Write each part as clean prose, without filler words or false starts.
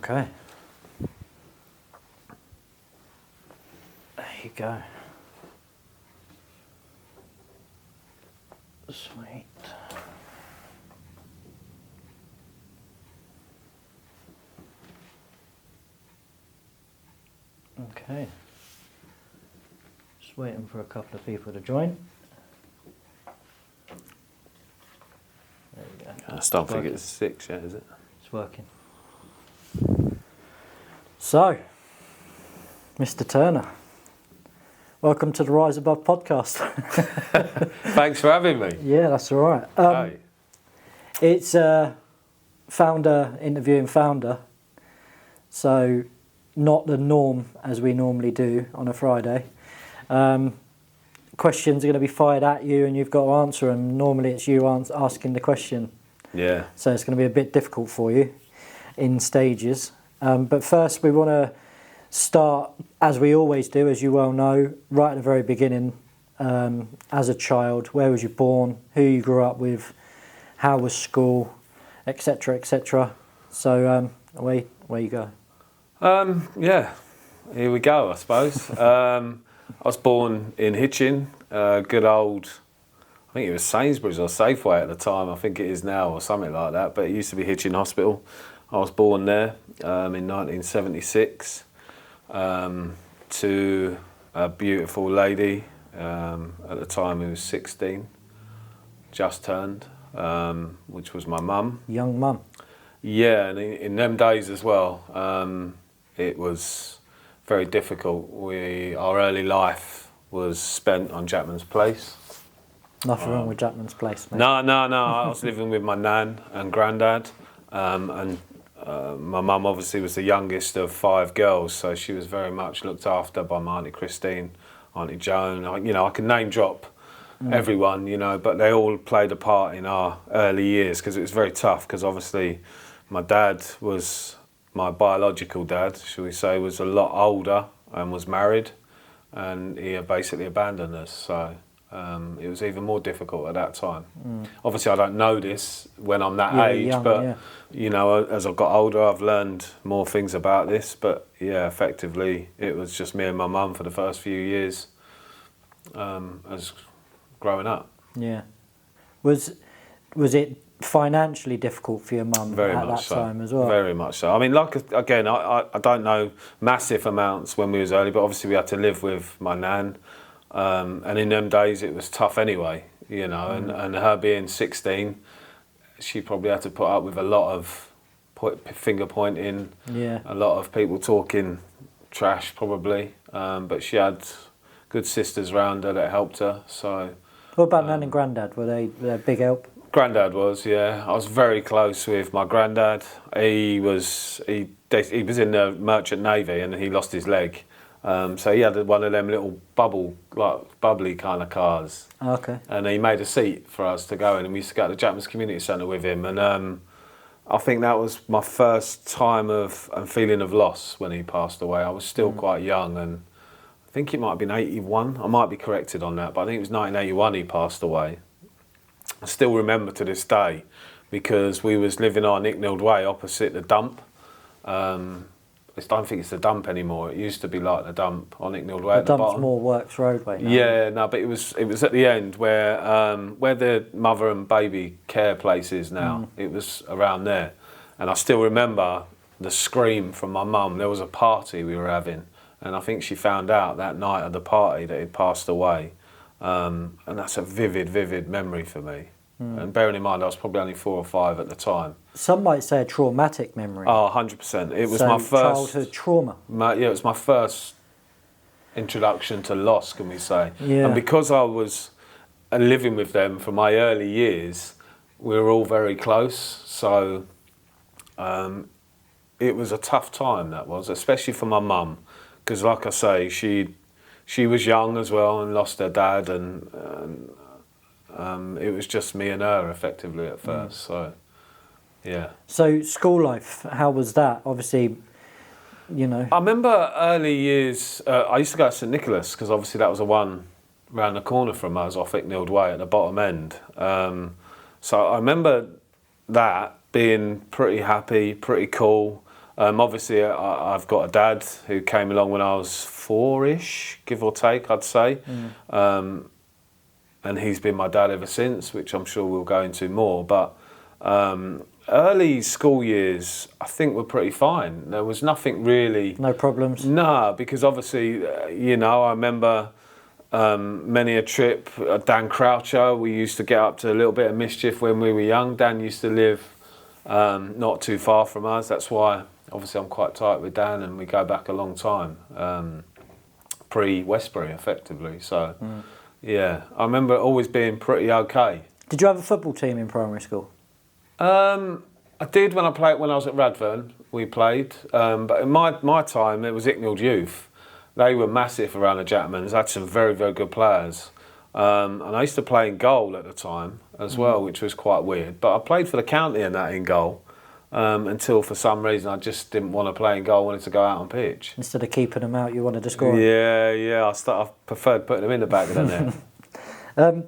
Okay. There you go. Sweet. Okay. Just waiting for a couple of people to join. There we go. I still think it's 6 yet, is it? It's working. So, Mr. Turner, welcome to the Rise Above podcast. Thanks for having me. Yeah, that's all right. Hey. It's founder interviewing founder, so not the norm as we normally do on a Friday. Questions are going to be fired at you and you've got to answer them. Normally it's you asking the question. Yeah. So it's going to be a bit difficult for you in stages. But first we want to start, as we always do, as you well know, right at the very beginning. As a child, where was you born, who you grew up with, how was school, etc., etc. So away you go. Yeah, here we go, I suppose. I was born in Hitchin, good old, I think it was Sainsbury's or Safeway at the time, I think it is now or something like that, but it used to be Hitchin Hospital. I was born there in 1976 to a beautiful lady, at the time who was 16, just turned, which was my mum. Young mum. Yeah, and in them days as well, it was very difficult. Our early life was spent on Jackman's Place. Nothing wrong with Jackman's Place, mate. No. I was living with my nan and granddad, and my mum obviously was the youngest of 5 girls, so she was very much looked after by my Auntie Christine, Auntie Joan. I can name drop everyone, but they all played a part in our early years because it was very tough. Because obviously, my dad was my biological dad, shall we say, was a lot older and was married, and he had basically abandoned us. So it was even more difficult at that time. Obviously, I don't know this when I'm that age, young, but as I've got older, I've learned more things about this. But yeah, effectively, it was just me and my mum for the first few years as growing up. Yeah. Was it financially difficult for your mum at that time as well? Very much so. I mean, I don't know massive amounts when we was early, but obviously we had to live with my nan, and in them days it was tough anyway, and her being 16, she probably had to put up with a lot of finger pointing, a lot of people talking trash probably, but she had good sisters around her that helped her. So what about nan and granddad? Were they a big help? Granddad was, yeah. I was very close with my granddad. He was in the Merchant Navy and he lost his leg. So he had one of them little bubbly kind of cars. Okay. And he made a seat for us to go in, and we used to go to the Jackman's Community Centre with him. And I think that was my first time and feeling of loss when he passed away. I was still quite young, and I think it might have been 81. I might be corrected on that, but I think it was 1981 he passed away. I still remember to this day because we was living on Icknield Way opposite the dump. I don't think it's the dump anymore. It used to be like the dump on Icknield Way at the bottom. The dump's more Works Roadway now. Yeah, no, but it was at the end where the mother and baby care place is now. It was around there. And I still remember the scream from my mum. There was a party we were having, and I think she found out that night at the party that he'd passed away. And that's a vivid memory for me. And bearing in mind I was probably only 4 or 5 at the time. Some might say a traumatic memory. Oh, 100%. It was my first childhood trauma. It was my first introduction to loss, can we say. Yeah. And because I was living with them for my early years, we were all very close. So it was a tough time, that was, especially for my mum. Because like I say, she was young as well and lost her dad, and it was just me and her effectively at first. So, yeah. So school life, how was that? Obviously, I remember early years. I used to go to St Nicholas because obviously that was the one round the corner from us off Icknield Way at the bottom end. So I remember that being pretty happy, pretty cool. Obviously, I've got a dad who came along when I was 4-ish, give or take, I'd say. And he's been my dad ever since, which I'm sure we'll go into more. But early school years, I think, were pretty fine. There was nothing really... No problems? No, because obviously, I remember many a trip. Dan Croucher, we used to get up to a little bit of mischief when we were young. Dan used to live not too far from us. That's why, obviously, I'm quite tight with Dan, and we go back a long time, pre-Westbury, effectively. So, yeah, I remember it always being pretty okay. Did you have a football team in primary school? I did when I was at Radfern. We played, but in my time, it was Icknield Youth. They were massive around the Jackmans. Had some very, very good players. And I used to play in goal at the time as well, which was quite weird. But I played for the county and that in goal until for some reason I just didn't want to play in goal. I wanted to go out on pitch. Instead of keeping them out, you wanted to score. Yeah. I preferred putting them in the back of the net.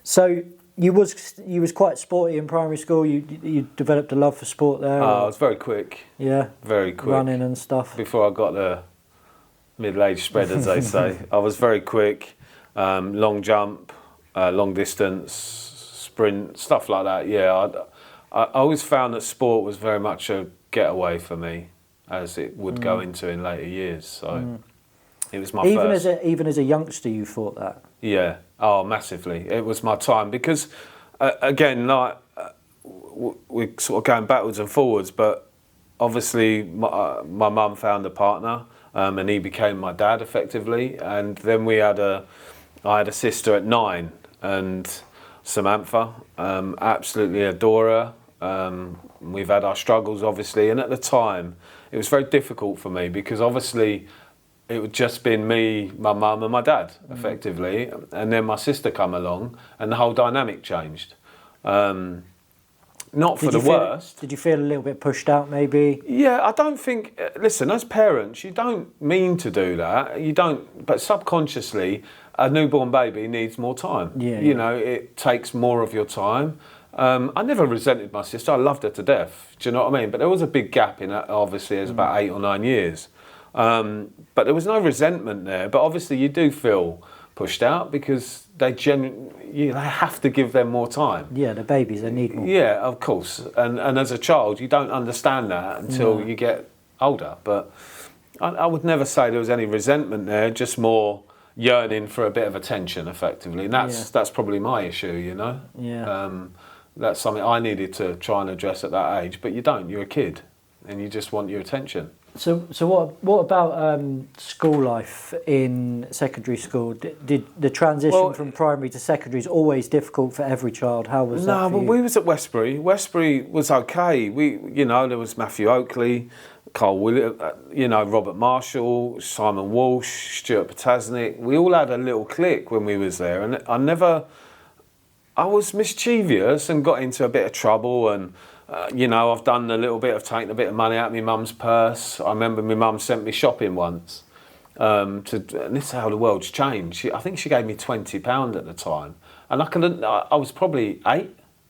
So you was quite sporty in primary school. You developed a love for sport there. I was very quick. Yeah. Very quick. Running and stuff. Before I got the middle-aged spread, as they say. I was very quick. Long jump, long distance, sprint, stuff like that. Yeah, I always found that sport was very much a getaway for me, as it would go into in later years. So it was my first. Even as a youngster, you thought that. Yeah. Oh, massively. It was my time because, again, like we're sort of going backwards and forwards, but obviously my mum found a partner. And he became my dad effectively, and then I had a sister at 9, and Samantha, absolutely adore her. We've had our struggles obviously, and at the time it was very difficult for me because obviously it had just been me, my mum and my dad effectively, and then my sister come along and the whole dynamic changed. Not for the worst. Did you feel a little bit pushed out, maybe? Yeah, I don't think... Listen, as parents, you don't mean to do that. You don't... But subconsciously, a newborn baby needs more time. Yeah. It takes more of your time. I never resented my sister. I loved her to death. Do you know what I mean? But there was a big gap in it, obviously. It was about 8 or 9 years. But there was no resentment there. But obviously, you do feel pushed out because they have to give them more time. Yeah, the babies, they need more. Yeah, of course. And as a child, you don't understand that until you get older. But I would never say there was any resentment there, just more yearning for a bit of attention, effectively. And that's probably my issue, Yeah. That's something I needed to try and address at that age. But you don't. You're a kid, and you just want your attention. So what about school life in secondary school? Did the transition from primary to secondary is always difficult for every child? How was that for you? No, we was at Westbury. Westbury was okay. There was Matthew Oakley, Carl Williams, Robert Marshall, Simon Walsh, Stuart Potasnik. We all had a little clique when we was there, and I was mischievous and got into a bit of trouble and. I've done a little bit of taking a bit of money out of my mum's purse. I remember my mum sent me shopping once. And this is how the world's changed. I think she gave me £20 at the time. And I was probably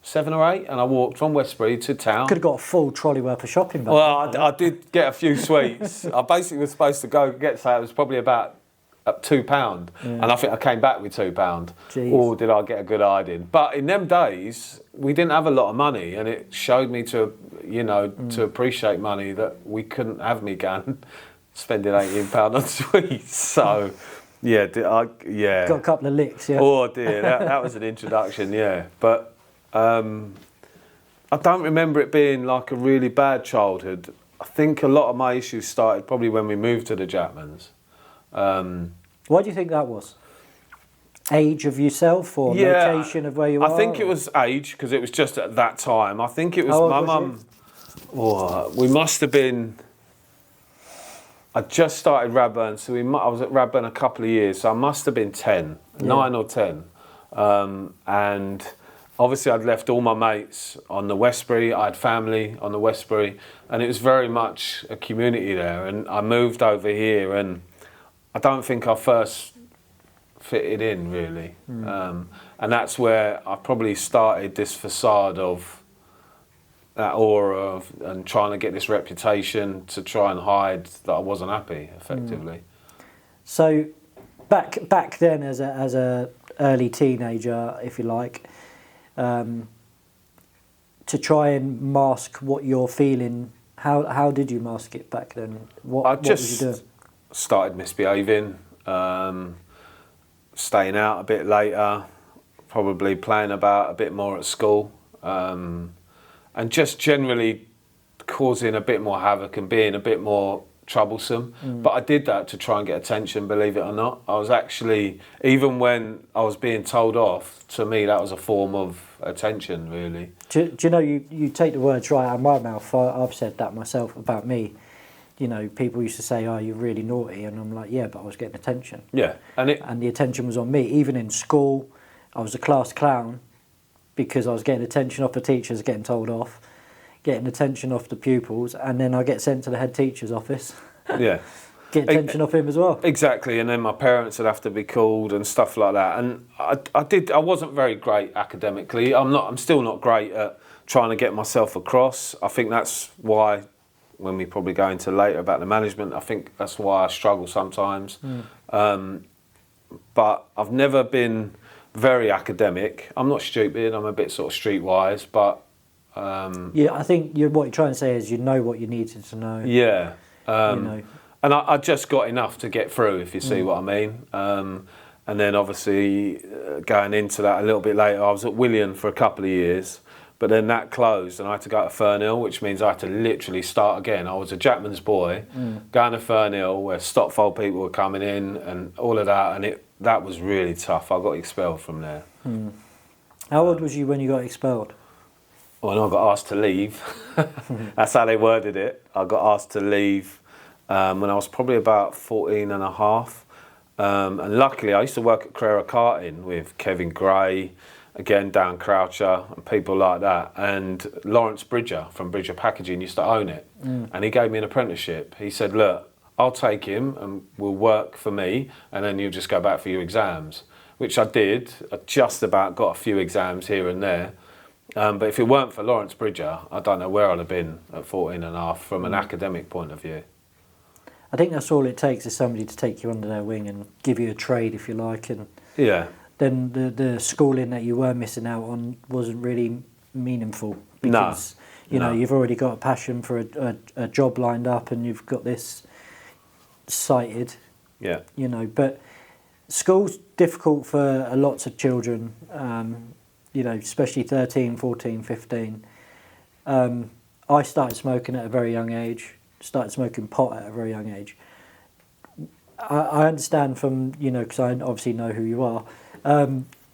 7 or 8, and I walked from Westbury to town. Could have got a full trolley worth of shopping back. Well, I did get a few sweets. I basically was supposed to go get, so it was probably about £2, and I think I came back with £2. Jeez. Or did I get a good hiding? But in them days, we didn't have a lot of money, and it showed me to appreciate money that we couldn't have me going spending £18 on sweets. So, yeah. Got a couple of licks, yeah. Oh dear, that was an introduction, yeah. But I don't remember it being like a really bad childhood. I think a lot of my issues started probably when we moved to the Jackmans. Why do you think that was? Age of yourself or location of where you are? I think it was age because it was just at that time. I think it was my mum. We must have been. I just started Radburn, so I was at Radburn a couple of years, so I must have been 9 or 10. And obviously I'd left all my mates on the Westbury, I had family on the Westbury, and it was very much a community there. And I moved over here, and I don't think I first fitted in, really. And that's where I probably started this facade of that aura of and trying to get this reputation to try and hide that I wasn't happy, effectively. So back then, as a early teenager, if you like, to try and mask what you're feeling, how did you mask it back then? What was you doing? Started misbehaving, staying out a bit later, probably playing about a bit more at school, and just generally causing a bit more havoc and being a bit more troublesome. But I did that to try and get attention, believe it or not. I was actually, even when I was being told off, to me that was a form of attention, really. Do you know, you take the words right out of my mouth. I've said that myself about me. You know, people used to say, "Oh, you're really naughty," and I'm like, "Yeah, but I was getting attention." Yeah, and the attention was on me. Even in school, I was a class clown because I was getting attention off the teachers, getting told off, getting attention off the pupils, and then I get sent to the head teacher's office. Yeah. Get attention off him as well. Exactly, and then my parents would have to be called and stuff like that. And I wasn't very great academically. I'm still not great at trying to get myself across. I think that's why, when we probably go into later about the management, I think that's why I struggle sometimes. But I've never been very academic. I'm not stupid. I'm a bit sort of streetwise, but yeah, I think what you're trying to say is you know what you needed to know. Yeah. You know. And I just got enough to get through, if you see what I mean. And then obviously going into that a little bit later, I was at William for a couple of years, but then that closed and I had to go to Fernhill, which means I had to literally start again. I was a Jackman's boy, going to Fernhill where Stopfold people were coming in and all of that, and that was really tough. I got expelled from there. How old was you when you got expelled? When I got asked to leave, that's how they worded it. I got asked to leave when I was probably about 14 and a half. And luckily, I used to work at Carrera Karting with Kevin Gray, again, Dan Croucher, and people like that. And Lawrence Bridger from Bridger Packaging used to own it. And he gave me an apprenticeship. He said, look, I'll take him and we'll work for me, and then you'll just go back for your exams, which I did. I just about got a few exams here and there. But if it weren't for Lawrence Bridger, I don't know where I'd have been at 14 and a half from an academic point of view. I think that's all it takes is somebody to take you under their wing and give you a trade, if you like. And yeah. Then the schooling that you were missing out on wasn't really meaningful because you know you've already got a passion for a job lined up and you've got this sighted. Yeah. You know, but school's difficult for lots of children. You know, especially 13, 14, 15. I started smoking at a very young age, started smoking pot at a very young age. I understand from, you know, because I obviously know who you are,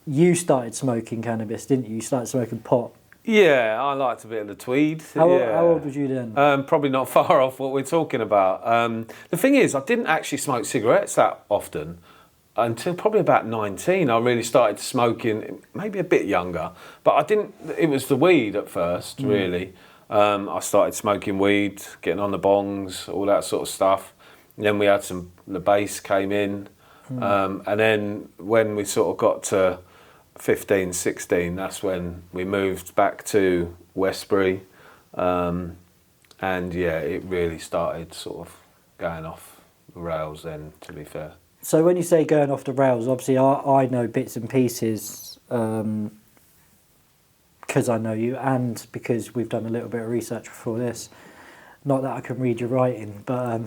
you started smoking cannabis, didn't you? You started smoking pot. Yeah, I liked a bit of the tweed. How old was you then? Probably not far off what we're talking about. The thing is, I didn't actually smoke cigarettes that often. Until probably about 19, I really started smoking, maybe a bit younger. But I didn't, it was the weed at first, really. I started smoking weed, getting on the bongs, all that sort of stuff. And then we had the bass came in. And then when we sort of got to 15, 16, that's when we moved back to Westbury. And yeah, it really started sort of going off the rails then, to be fair. So when you say going off the rails, obviously I know bits and pieces because I know you and because we've done a little bit of research before this. Not that I can read your writing, but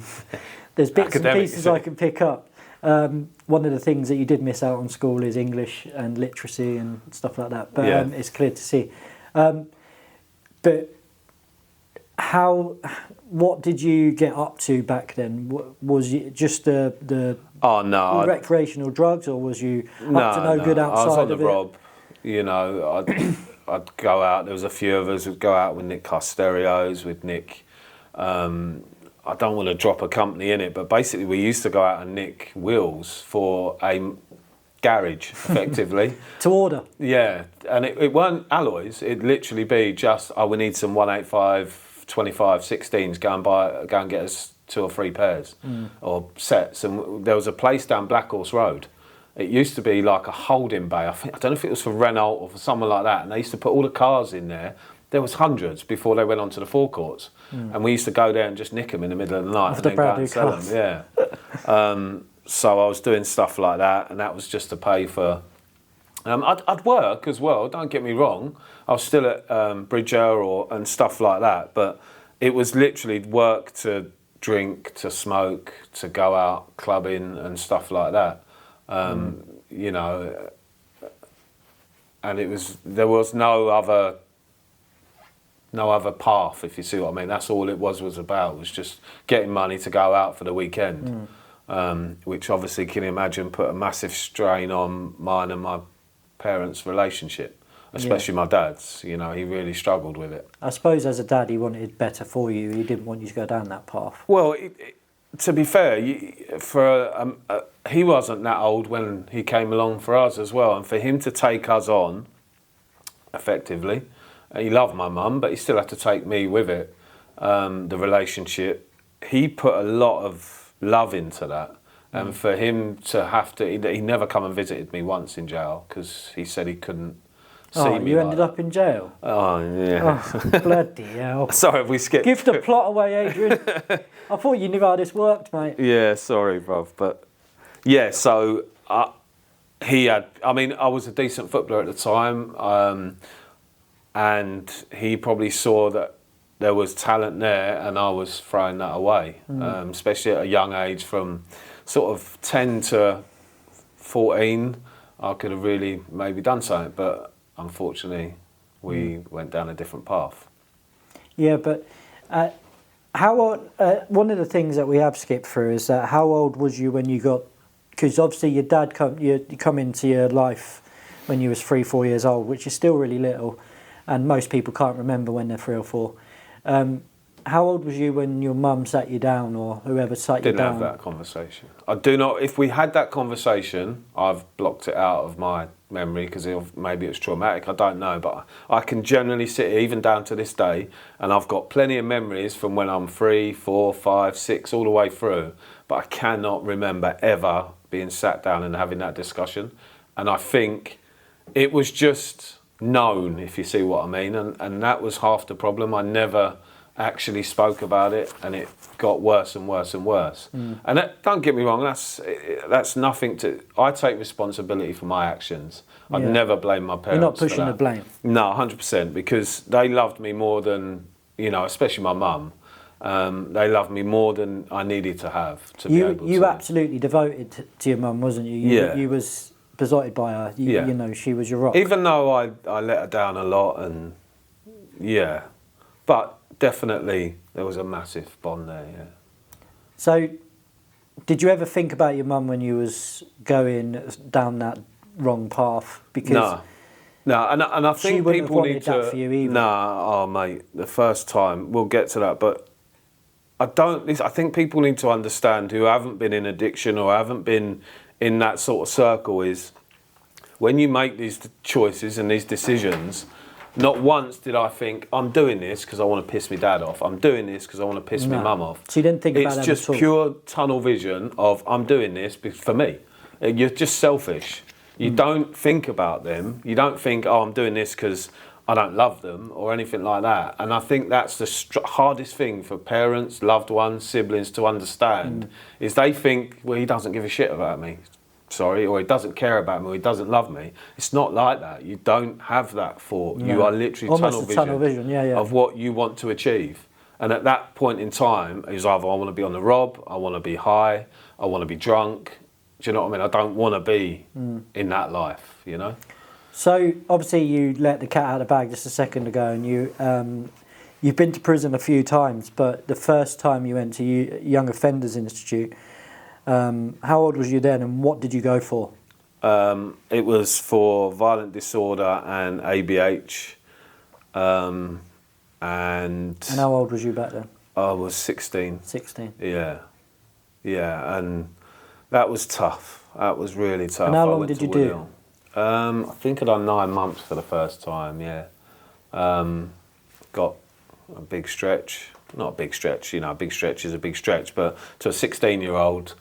there's bits and pieces I can pick up. One of the things that you did miss out on school is English and literacy and stuff like that, but it's clear to see. But what did you get up to back then? Was it just the recreational drugs, or was you up to no good outside of it? I was on the rob. You know, I'd go out. There was a few of us who'd go out with Nick Costerios, with Nick. I don't want to drop a company in it, but basically we used to go out and nick wheels for a garage, effectively. To order? Yeah, and it weren't alloys. It'd literally be just, we need some 185, 25, 16s, go and get us 2 or 3 pairs or sets. And there was a place down Black Horse Road. It used to be like a holding bay. I don't know if it was for Renault or for someone like that. And they used to put all the cars in there. there was hundreds before they went onto the forecourts. And we used to go there and just nick them in the middle of the night and then go and sell them. Yeah. So I was doing stuff like that, and that was just to pay for... I'd work as well, don't get me wrong. I was still at Bridger and stuff like that, but it was literally work to drink, to smoke, to go out clubbing and stuff like that. You know, and there was no other path, if you see what I mean. That's all it was about, was just getting money to go out for the weekend, which obviously, can you imagine, put a massive strain on mine and my parents' relationship, especially my dad's. You know, he really struggled with it. I suppose as a dad, he wanted better for you. He didn't want you to go down that path. Well, to be fair, he wasn't that old when he came along for us as well, and for him to take us on, effectively, he loved my mum, but he still had to take me with it. The relationship, he put a lot of love into that. And for him to have to... He never come and visited me once in jail because he said he couldn't see me. You ended up in jail? Oh, yeah. Oh, bloody hell. Sorry, we skipped... Give the plot away, Adrian. I thought you knew how this worked, mate. Yeah, sorry, bruv. But, yeah, so he had... I mean, I was a decent footballer at the time, and he probably saw that there was talent there, and I was throwing that away, especially at a young age from... sort of 10 to 14, I could have really maybe done something, but unfortunately we went down a different path. Yeah, but how old, one of the things that we have skipped through is that how old was you when you got... Because obviously your dad come into your life when you was 3-4 years old, which is still really little, and most people can't remember when they're 3 or 4. How old was you when your mum sat you down, or whoever sat you down? Didn't have that conversation. I do not. If we had that conversation, I've blocked it out of my memory because maybe it's traumatic. I don't know, but I can generally sit here, even down to this day, and I've got plenty of memories from when I'm 3, 4, 5, 6, all the way through. But I cannot remember ever being sat down and having that discussion. And I think it was just known, if you see what I mean, and that was half the problem. I never actually spoke about it, and it got worse and worse and worse. And don't get me wrong, that's nothing to... I take responsibility for my actions. I'd never blame my parents. You're not pushing the blame? No, 100%, because they loved me more than, you know, especially my mum. They loved me more than I needed to have to be able to... You absolutely devoted to your mum, wasn't you? You was besotted by her. You know, she was your rock. Even though I let her down a lot, and but definitely there was a massive bond there, yeah. So, did you ever think about your mum when you was going down that wrong path? Because no, and I think people need to... that for you either. Nah, oh mate, the first time, we'll get to that, but I think people need to understand, who haven't been in addiction or haven't been in that sort of circle, is when you make these choices and these decisions, not once did I think, I'm doing this because I want to piss my dad off. I'm doing this because I want to piss my mum off. So you didn't think about that at all? It's just pure tunnel vision of, I'm doing this for me. You're just selfish. You don't think about them. You don't think, oh, I'm doing this because I don't love them or anything like that. And I think that's the hardest thing for parents, loved ones, siblings to understand, is they think, well, he doesn't give a shit about me. Sorry, or he doesn't care about me, or he doesn't love me. It's not like that. You don't have that thought. No. You are literally tunnel vision of what you want to achieve. And at that point in time, it's either I want to be on the rob, I want to be high, I want to be drunk. Do you know what I mean? I don't want to be in that life, you know? So, obviously, you let the cat out of the bag just a second ago, and you've been to prison a few times, but the first time you went to Young Offenders Institute, how old was you then, and what did you go for? It was for violent disorder and ABH. And how old was you back then? I was 16. 16? Yeah, and that was tough. That was really tough. And how long did you do? I think I'd done 9 months for the first time, yeah. Got a big stretch. Not a big stretch, you know, a big stretch is a big stretch, but to a 16-year-old...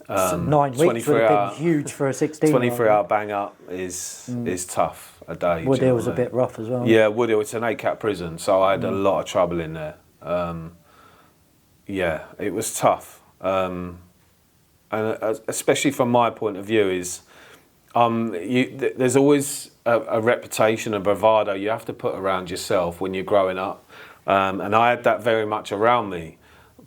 9 weeks would have been huge for a 16-year-old. 23-hour bang up is tough. a day. Woodhill was a bit rough as well. Yeah, Woodhill, it's an ACAT prison, so I had a lot of trouble in there. Yeah, it was tough. And especially from my point of view is, there's always a reputation, a bravado you have to put around yourself when you're growing up. And I had that very much around me.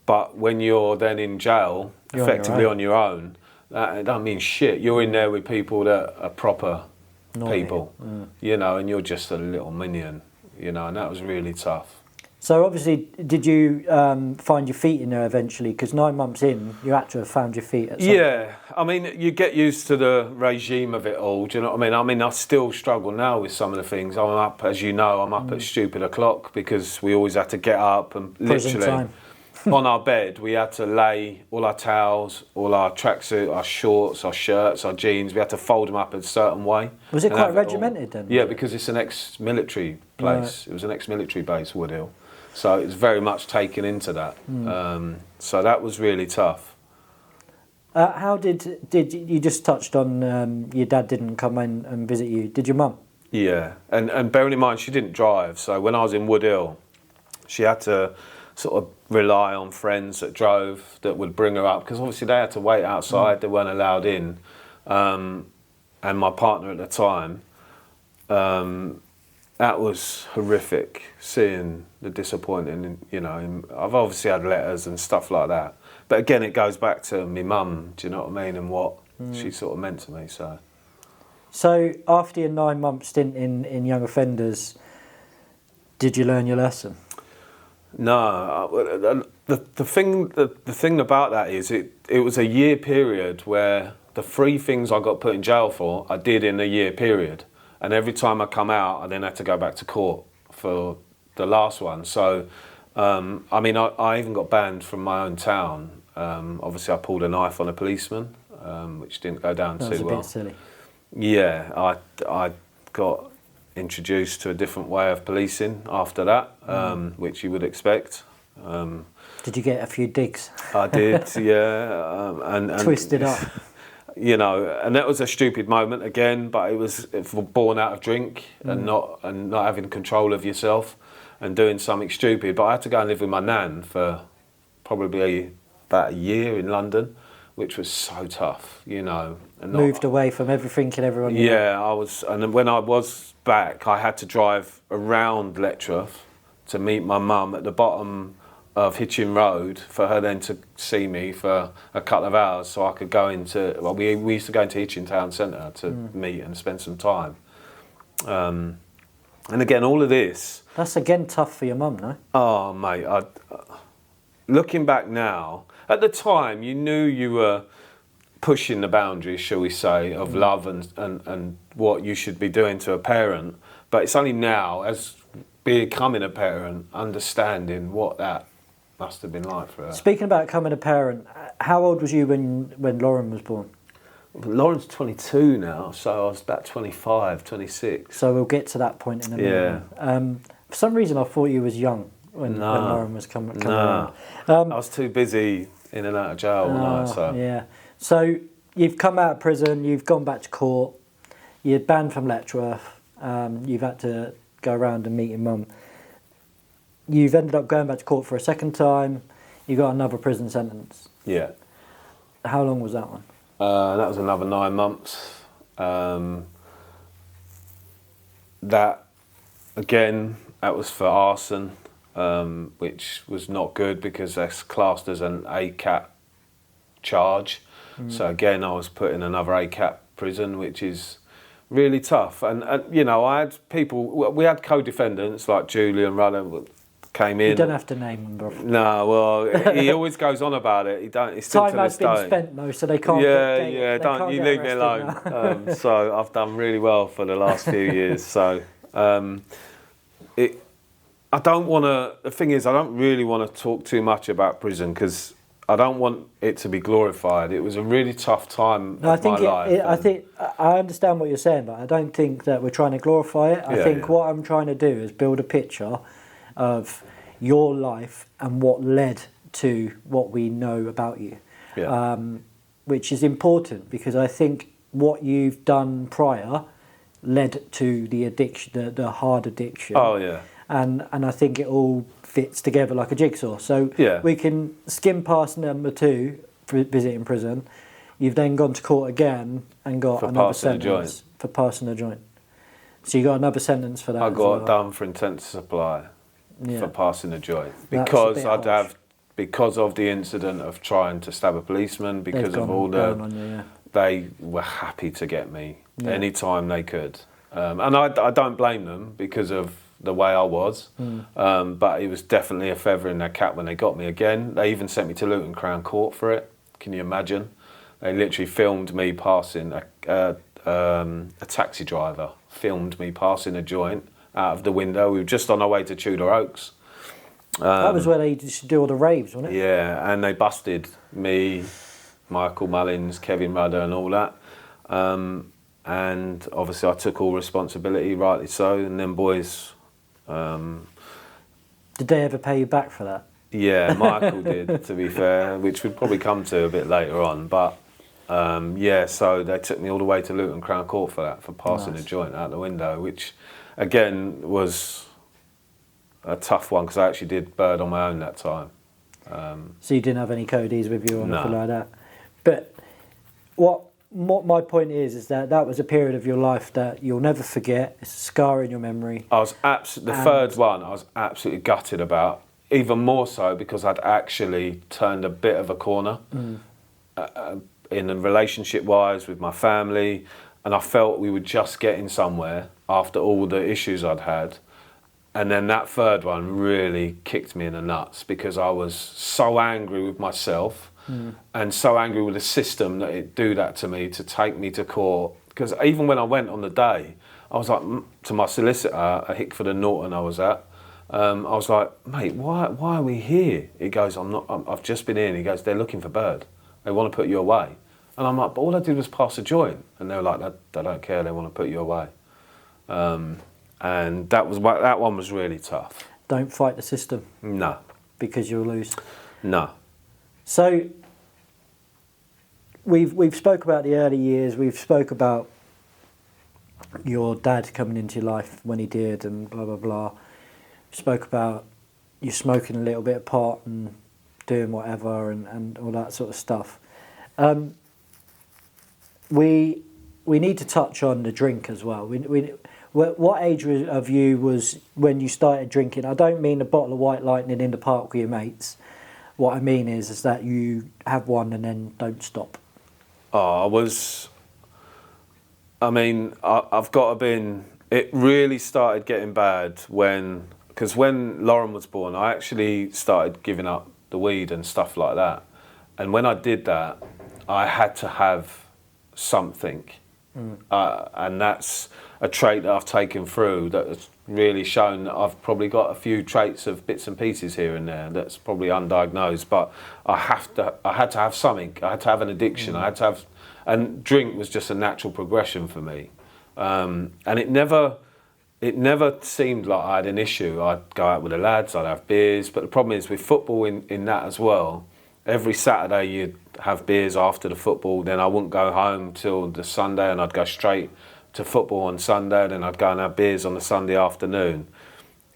But when you're then in jail, effectively on your own, that don't mean shit. You're in there with people that are proper people, you know, and you're just a little minion, you know, and that was really tough. So obviously, did you find your feet in there eventually? Because 9 months in, you had to have found your feet at some point. I mean, you get used to the regime of it all, do you know what I mean? I mean, I still struggle now with some of the things. I'm up, as you know, I'm up at stupid o'clock because we always had to get up and Prison literally time. on our bed, we had to lay all our towels, all our tracksuit, our shorts, our shirts, our jeans. We had to fold them up a certain way. Was it quite regimented then? Yeah, because it's an ex-military place. Right. It was an ex-military base, Woodhill. So it was very much taken into that. So that was really tough. How did you just touched on your dad didn't come in and visit you? Did your mum? Yeah, and bearing in mind she didn't drive. So when I was in Woodhill, she had to sort of rely on friends that drove, that would bring her up, because obviously they had to wait outside, they weren't allowed in. And my partner at the time, that was horrific, seeing the disappointing, you know, I've obviously had letters and stuff like that. But again, it goes back to my mum, do you know what I mean, and what she sort of meant to me, so. So after your 9 month stint in young offenders, did you learn your lesson? No, the thing about that is it was a year period where the 3 things I got put in jail for, I did in a year period. And every time I come out, I then had to go back to court for the last one. So, I mean, I even got banned from my own town. Obviously, I pulled a knife on a policeman, which didn't go down too well. That was a bit silly. Yeah, I got introduced to a different way of policing after that, which you would expect. Did you get a few digs? I did, yeah. And twisted up. You know, and that was a stupid moment again, but it was born out of drink and not having control of yourself and doing something stupid. But I had to go and live with my nan for probably about a year in London, which was so tough, you know. And moved away from everything and everyone. Yeah, I was, and when I was back, I had to drive around Letchworth to meet my mum at the bottom of Hitchin Road for her then to see me for a couple of hours so I could go into, well, we used to go into Hitchin Town Centre to meet and spend some time. And again, all of this... That's again tough for your mum, no? Oh, mate, looking back now, at the time you knew you were pushing the boundaries, shall we say, of love and what you should be doing to a parent, but it's only now, as becoming a parent, understanding what that must have been like for her. Speaking about becoming a parent, how old was you when Lauren was born? Lauren's 22 now, so I was about 25, 26. So we'll get to that point in a minute. Yeah. For some reason, I thought you was young when Lauren was coming around. I was too busy in and out of jail all night. So. Yeah. So you've come out of prison, you've gone back to court, you're banned from Letchworth, you've had to go around and meet your mum. You've ended up going back to court for a second time. You got another prison sentence. Yeah. How long was that one? That was another 9 months. That, again, that was for arson, which was not good because that's classed as an ACAT charge. So again, I was put in another ACAT prison, which is really tough. And you know, I had people, we had co-defendants like Julian Rudder came in. You don't have to name them, bro. No, well, he always goes on about it. He still Time has been spent though, so they can't. Don't you leave me alone. So I've done really well for the last few years. So I don't want to. The thing is, I don't really want to talk too much about prison because I don't want it to be glorified. It was a really tough time of my life. I understand what you're saying, but I don't think that we're trying to glorify it. I think what I'm trying to do is build a picture of your life and what led to what we know about you, which is important because I think what you've done prior led to the addiction, the hard addiction. Oh, yeah. And I think it all fits together like a jigsaw. So we can skim past number 2, visiting prison. You've then gone to court again and got another sentence for passing a joint. So you got another sentence for that. I got done for intent to supply for passing a joint because because of the incident of trying to stab a policeman, because of all they were happy to get me anytime they could, and I don't blame them because of the way I was, but it was definitely a feather in their cap when they got me again. They even sent me to Luton Crown Court for it. Can you imagine? They literally filmed me passing a taxi driver filmed me passing a joint out of the window. We were just on our way to Tudor Oaks. That was where they used to do all the raves, wasn't it? Yeah, and they busted me, Michael Mullins, Kevin Rudder and all that. And obviously I took all responsibility, rightly so, and them boys... Did they ever pay you back for that? Yeah, Michael did, to be fair, which we'd probably come to a bit later on. But, so they took me all the way to Luton Crown Court for that, for passing a joint out the window, which, again, was a tough one because I actually did bird on my own that time. So you didn't have any codees with you or anything like that? But what my point is that was a period of your life that you'll never forget. It's a scar in your memory. I was the third one I was absolutely gutted about, even more so because I'd actually turned a bit of a corner in a relationship-wise with my family, and I felt we were just getting somewhere after all the issues I'd had. And then that third one really kicked me in the nuts because I was so angry with myself and so angry with the system that it'd do that to me, to take me to court. Because even when I went on the day, I was like, to my solicitor at Hickford and Norton I was at, I was like, mate, why are we here? He goes, I've just been in. He goes, they're looking for Bird. They want to put you away. And I'm like, but all I did was pass a joint. And they were like, they don't care, they want to put you away. And that one was really tough. Don't fight the system. No. Because you'll lose. No. So we've spoke about the early years. We've spoke about your dad coming into your life when he did, and blah blah blah. We spoke about you smoking a little bit of pot and doing whatever and all that sort of stuff. We need to touch on the drink as well. What age of you was when you started drinking? I don't mean a bottle of White Lightning in the park with your mates. What I mean is that you have one and then don't stop. I've got to be it really started getting bad because when Lauren was born, I actually started giving up the weed and stuff like that. And when I did that, I had to have something. And that's a trait that I've taken through that has really shown that I've probably got a few traits of bits and pieces here and there that's probably undiagnosed, but I had to have something. I had to have an addiction. I had to have, and drink was just a natural progression for me. And it never seemed like I had an issue. I'd go out with the lads, I'd have beers, but the problem is with football in that as well, every Saturday you'd have beers after the football, then I wouldn't go home till the Sunday and I'd go straight to football on Sunday, then I'd go and have beers on the Sunday afternoon.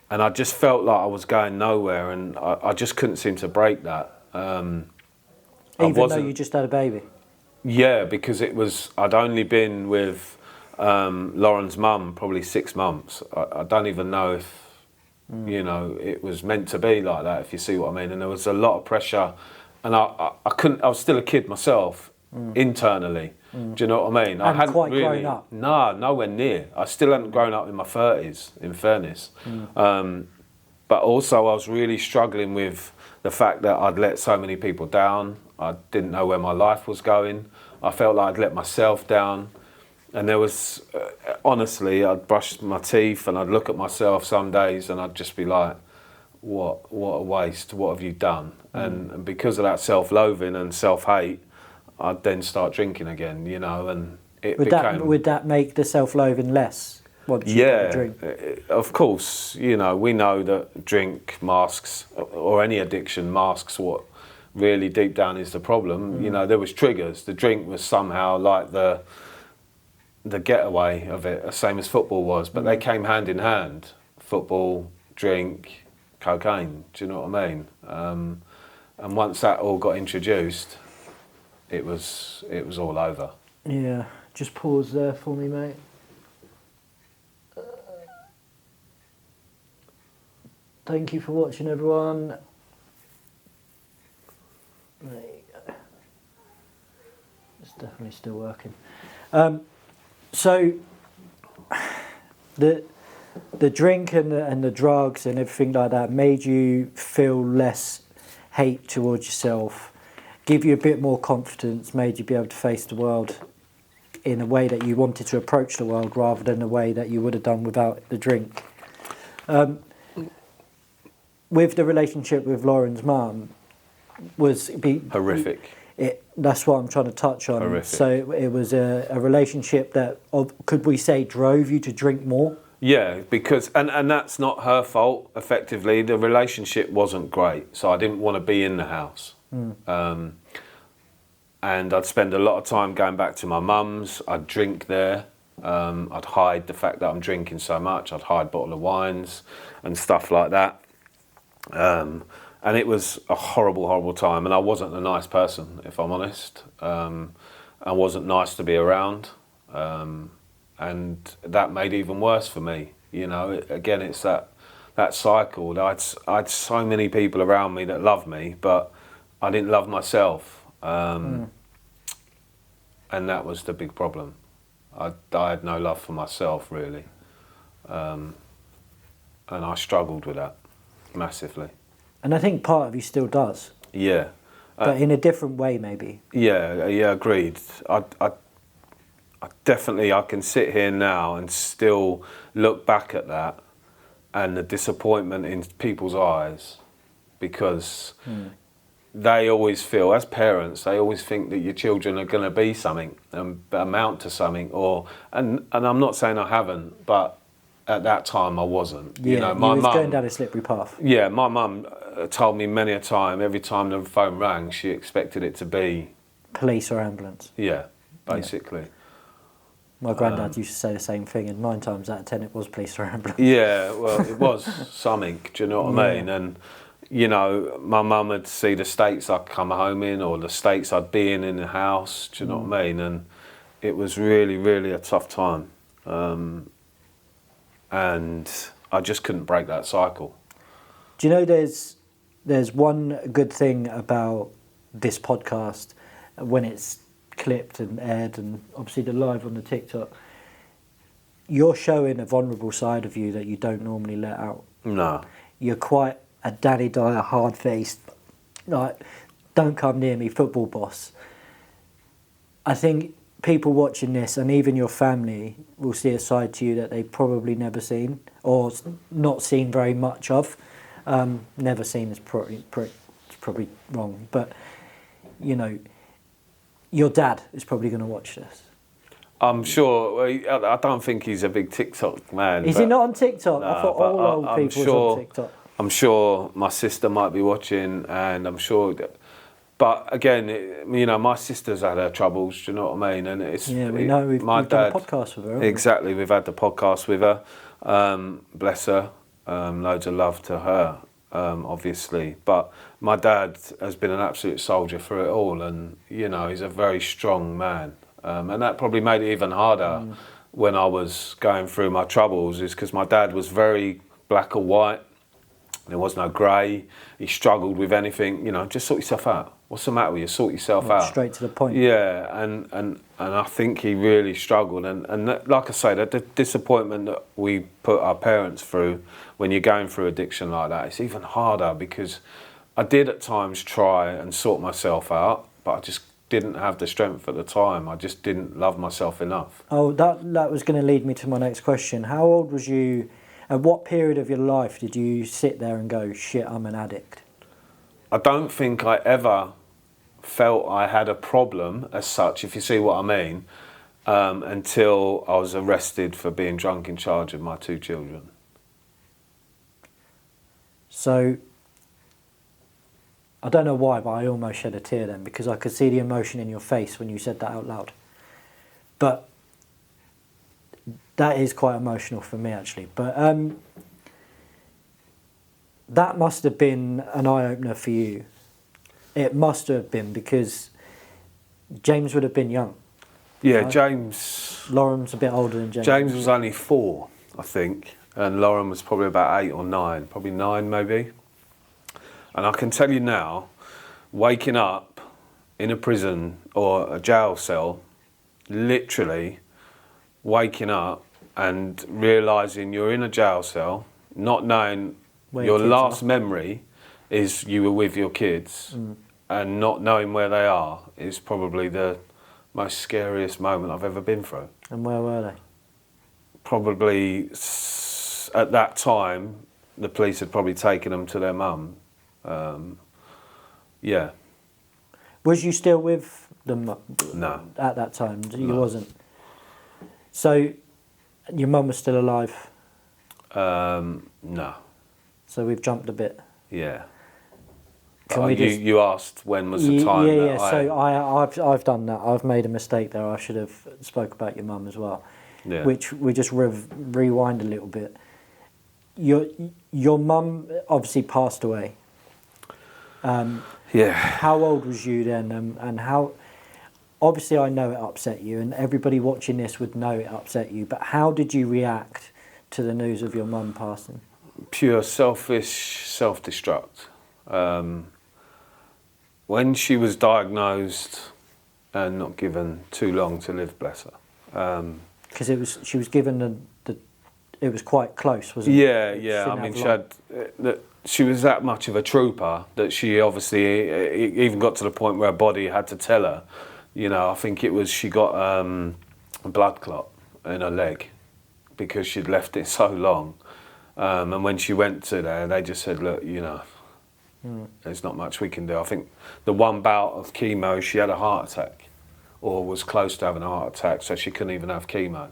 And I just felt like I was going nowhere, and I just couldn't seem to break that. Even though you just had a baby? Yeah, because I'd only been with Lauren's mum probably 6 months. I don't even know if, it was meant to be like that, if you see what I mean. And there was a lot of pressure, and I was still a kid myself, internally. Do you know what I mean? I hadn't quite really grown up. No, nowhere near. I still hadn't grown up in my 30s, in fairness. But also I was really struggling with the fact that I'd let so many people down. I didn't know where my life was going. I felt like I'd let myself down. And there was, honestly, I'd brush my teeth and I'd look at myself some days and I'd just be like, what a waste, what have you done? And because of that self-loathing and self-hate, I'd then start drinking again, and it would that make the self-loathing less once you drink? Of course. We know that drink masks, or any addiction masks what really deep down is the problem. There was triggers. The drink was somehow like the getaway of it, same as football was, but they came hand in hand. Football, drink, cocaine. Do you know what I mean? And once that all got introduced, it was all over. Yeah, just pause there for me, mate. Thank you for watching, everyone. There you go. It's definitely still working. So the drink and the drugs and everything like that made you feel less hate towards yourself, give you a bit more confidence, made you be able to face the world in a way that you wanted to approach the world rather than the way that you would have done without the drink. With the relationship with Lauren's mum, Horrific. That's what I'm trying to touch on. Horrific. So it was a relationship that, could we say, drove you to drink more? Yeah, because and that's not her fault. Effectively, the relationship wasn't great, so I didn't want to be in the house. And I'd spend a lot of time going back to my mum's. I'd drink there. I'd hide the fact that I'm drinking so much. I'd hide bottle of wines and stuff like that. And it was a horrible, horrible time. And I wasn't a nice person, if I'm honest. I wasn't nice to be around. And that made it even worse for me. You know, again, it's that cycle. I had so many people around me that loved me, but I didn't love myself. And that was the big problem. I had no love for myself, really. And I struggled with that massively. And I think part of you still does. Yeah. But in a different way, maybe. Yeah, agreed. I definitely, I can sit here now and still look back at that and the disappointment in people's eyes, because they always feel, as parents, they always think that your children are going to be something and amount to something, and I'm not saying I haven't, but at that time I wasn't. Yeah, you know, my was mum going down a slippery path. Yeah, my mum told me many a time, every time the phone rang, she expected it to be police or ambulance. Yeah, basically. Yeah. My granddad used to say the same thing, and 9 times out of 10 it was police or ambulance. Yeah, well, it was something, do you know what I mean? And, you know, my mum would see the states I'd come home in, or the states I'd be in the house, do you know what I mean? And it was really, really a tough time. And I just couldn't break that cycle. Do you know there's one good thing about this podcast when it's clipped and aired, and obviously the live on the TikTok, you're showing a vulnerable side of you that you don't normally let out. No. You're quite a Danny Dyer, hard-faced, like, don't come near me, football boss. I think people watching this, and even your family, will see a side to you that they've probably never seen, or not seen very much of. Never seen is probably wrong, but, you know, your dad is probably going to watch this. I'm sure. I don't think he's a big TikTok man. Is he not on TikTok? No, I thought all old people was on TikTok. I'm sure my sister might be watching, and I'm sure that. But again, you know, my sister's had her troubles. Do you know what I mean? And it's we know. We've done a podcast with her. Exactly, we've had the podcast with her. Bless her. Loads of love to her. Obviously, but my dad has been an absolute soldier through it all, and you know, he's a very strong man, and that probably made it even harder when I was going through my troubles, is because my dad was very black or white. There was no grey. He struggled with anything. You know, just sort yourself out. What's the matter with you? Sort yourself out. Straight to the point. Yeah, and I think he really struggled, and like I say, the disappointment that we put our parents through when you're going through addiction like that, it's even harder, because I did at times try and sort myself out, but I just didn't have the strength at the time. I just didn't love myself enough. Oh, that was going to lead me to my next question. How old was you? At what period of your life did you sit there and go, shit, I'm an addict? I don't think I ever felt I had a problem as such, if you see what I mean, until I was arrested for being drunk in charge of my 2 children. So, I don't know why, but I almost shed a tear then, because I could see the emotion in your face when you said that out loud. But That is quite emotional for me, actually. But that must have been an eye-opener for you. It must have been, because James would have been young. Yeah, right? James... Lauren's a bit older than James. James was only 4, I think, and Lauren was probably about 8 or 9, probably 9 maybe. And I can tell you now, waking up in a prison or a jail cell, literally waking up and realising you're in a jail cell, not knowing your last memory is you were with your kids, and not knowing where they are is probably the most scariest moment I've ever been through. And where were they? Probably at that time, the police had probably taken them to their mum. Yeah. Was you still with them? No. At that time, you No. wasn't. So, your mum was still alive. No. So we've jumped a bit. Yeah. You asked when was the time? Yeah. So I've done that. I've made a mistake there. I should have spoke about your mum as well. Yeah. Which we just rewind a little bit. Your mum obviously passed away. Yeah. How old was you then, and how? Obviously, I know it upset you, and everybody watching this would know it upset you. But how did you react to the news of your mum passing? Pure selfish self-destruct. When she was diagnosed and not given too long to live, bless her. Because she was given it was quite close, wasn't it? Yeah. I mean, she was that much of a trooper that she obviously even got to the point where her body had to tell her. You know, I think it was she got a blood clot in her leg because she'd left it so long. And when she went to there, they just said, look, you know, there's not much we can do. I think the one bout of chemo, she had a heart attack or was close to having a heart attack, so she couldn't even have chemo.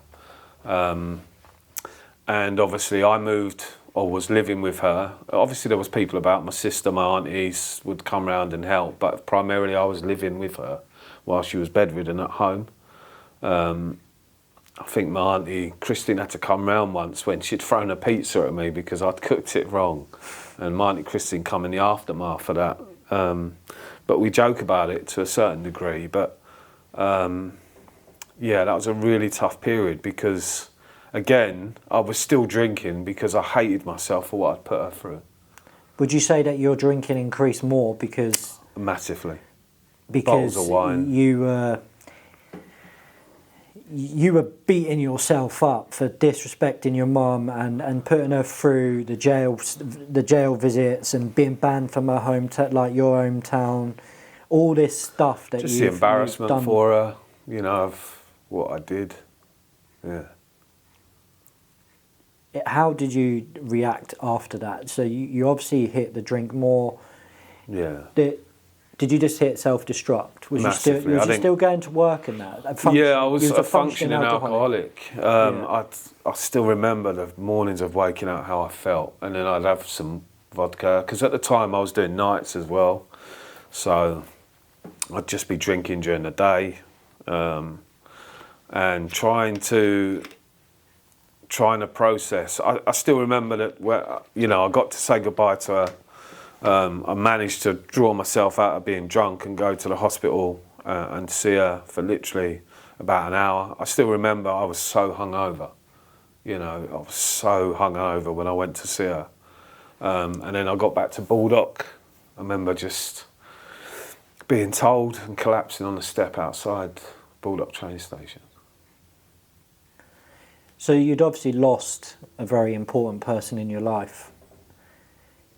And obviously I moved or was living with her. Obviously there was people about, my sister, my aunties would come round and help, but primarily I was living with her while she was bedridden at home. I think my auntie Christine had to come round once when she'd thrown a pizza at me because I'd cooked it wrong. And my auntie Christine come in the aftermath of that. But we joke about it to a certain degree. But yeah, that was a really tough period because, again, I was still drinking because I hated myself for what I'd put her through. Would you say that your drinking increased more because... Massively. Because bottles of wine. You were beating yourself up for disrespecting your mum and putting her through the jail visits and being banned from her your hometown, all this stuff that just the embarrassment for her, you know, of what I did. Yeah. How did you react after that? So you obviously hit the drink more. Yeah. Did you just hit self-destruct? Was Massively. you still going to work in that? Yeah, I was a functioning alcoholic. I still remember the mornings of waking up how I felt, and then I'd have some vodka, because at the time I was doing nights as well, so I'd just be drinking during the day, and trying to process. I still remember that, I got to say goodbye to her. I managed to draw myself out of being drunk and go to the hospital and see her for literally about an hour. I still remember I was so hungover. I was so hungover when I went to see her. And then I got back to Baldock. I remember just being told and collapsing on the step outside Baldock train station. So you'd obviously lost a very important person in your life.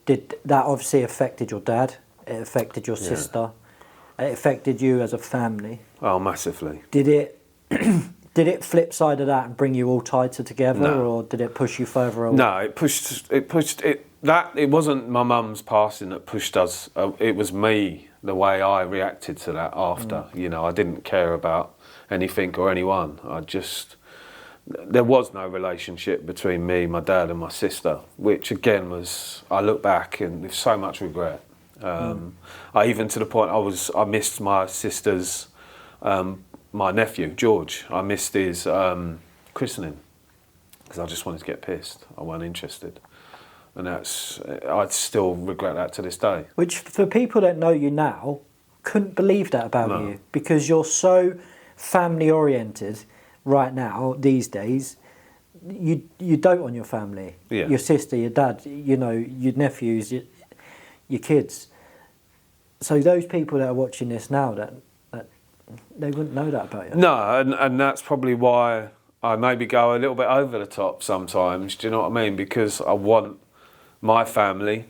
Did that obviously affected your dad? It affected your sister. It affected you as a family. Oh, massively. Did it flip side of that and bring you all tighter together, No. or did it push you further away? No, it wasn't my mum's passing that pushed us. It was me, the way I reacted to that after. I didn't care about anything or anyone. There was no relationship between me, my dad and my sister, which again was, I look back and with so much regret. I even to the point I missed my sister's, my nephew, George, I missed his christening because I just wanted to get pissed. I wasn't interested. And I'd still regret that to this day. Which, for people that know you now, couldn't believe that about you, because you're so family oriented right now these days. You dote on your family, your sister, your dad, your nephews, your kids. So those people that are watching this now, that they wouldn't know that about you. No, and that's probably why I maybe go a little bit over the top sometimes. Do you know what I mean? Because I want my family,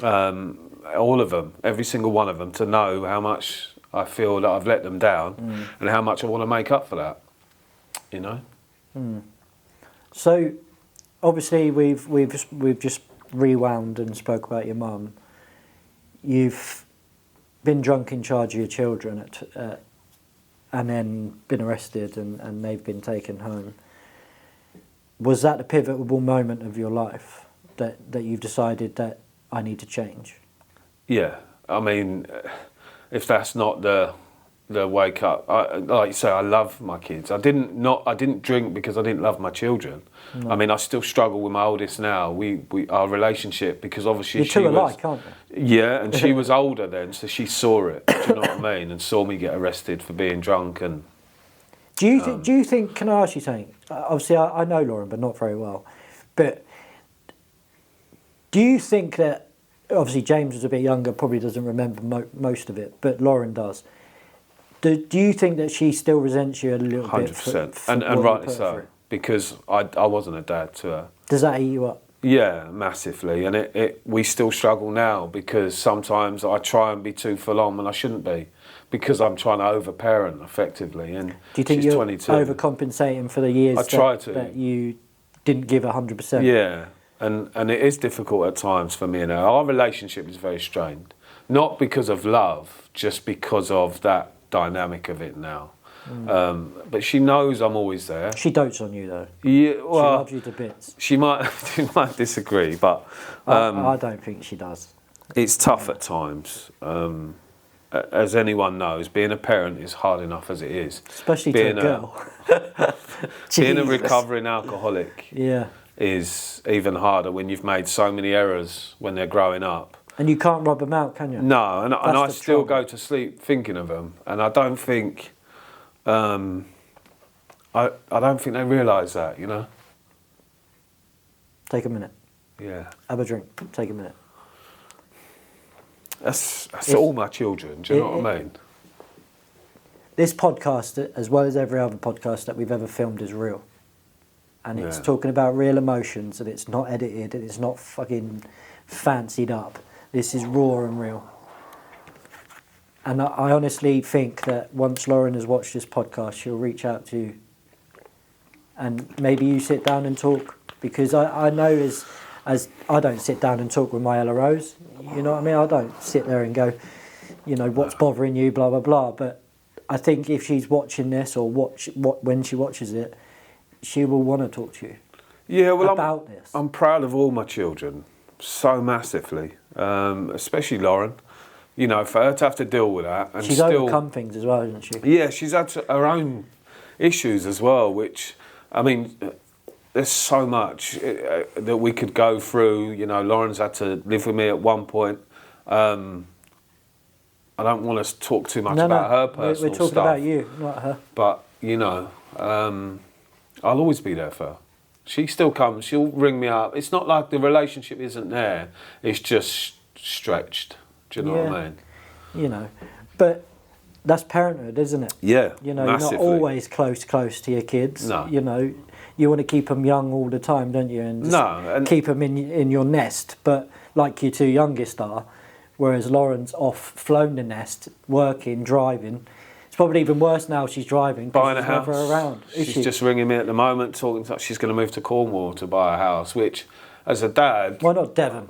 all of them, every single one of them, to know how much I feel that I've let them down and how much I want to make up for that. So, obviously, we've just rewound and spoke about your mum. You've been drunk in charge of your children and then been arrested and they've been taken home. Was that the pivotal moment of your life that you've decided that I need to change? Yeah, I mean, if that's not the wake up, like you say, I love my kids. I didn't drink because I didn't love my children. No. I mean, I still struggle with my oldest now. Our relationship, because obviously you're two alike, aren't you? Yeah, and she was older then, so she saw it. Do you know what I mean? And saw me get arrested for being drunk. And do you think? Can I ask you something? Obviously, I know Lauren, but not very well. But do you think that? Obviously, James was a bit younger, probably doesn't remember most of it, but Lauren does. Do you think that she still resents you a little 100%. bit? 100%, and rightly so, because I wasn't a dad to her. Does that eat you up? Yeah, massively, and we still struggle now, because sometimes I try and be too full on when I shouldn't be, because I'm trying to overparent effectively. And do you think she's you're 22. overcompensating for the years that you didn't give 100%? Yeah, and it is difficult at times for me and her. Our relationship is very strained, not because of love, just because of that dynamic of it now. But she knows I'm always there. She dotes on you though. Yeah, well, she loves you to bits. She might disagree, but I don't think she does. It's tough at times. As anyone knows, being a parent is hard enough as it is. Especially to a girl. Being a recovering alcoholic yeah. is even harder when you've made so many errors when they're growing up. And you can't rub them out, can you? No, and I still go to sleep thinking of them, and I don't think, I don't think they realise that, Take a minute. Yeah. Have a drink. Take a minute. That's all my children. Do you know what I mean? This podcast, as well as every other podcast that we've ever filmed, is real, and it's talking about real emotions, and it's not edited, and it's not fucking fancied up. This is raw and real. And I honestly think that once Lauren has watched this podcast, she'll reach out to you. And maybe you sit down and talk. Because I know as I don't sit down and talk with my LROs. You know what I mean? I don't sit there and go, what's bothering you, blah, blah, blah. But I think if she's watching this or when she watches it, she will want to talk to you about this. I'm proud of all my children. So massively, especially Lauren. For her to have to deal with that, and she's overcome things as well, isn't she? Yeah, she's had her own issues as well. Which, I mean, there's so much that we could go through. Lauren's had to live with me at one point. I don't want to talk too much about her personal stuff. We're talking about you, not her. But I'll always be there for her. She still comes, she'll ring me up. It's not like the relationship isn't there, it's just stretched. Do you know what I mean? But that's parenthood, isn't it? Yeah, you're massively. not always close to your kids. No. You want to keep them young all the time, don't you? And just keep them in your nest. But like your two youngest are, whereas Lauren's off, flown the nest, working, driving. It's probably even worse now she's driving. Buying a house. Never around, she's just ringing me at the moment, talking to she's going to move to Cornwall to buy a house, which, as a dad... Why not Devon?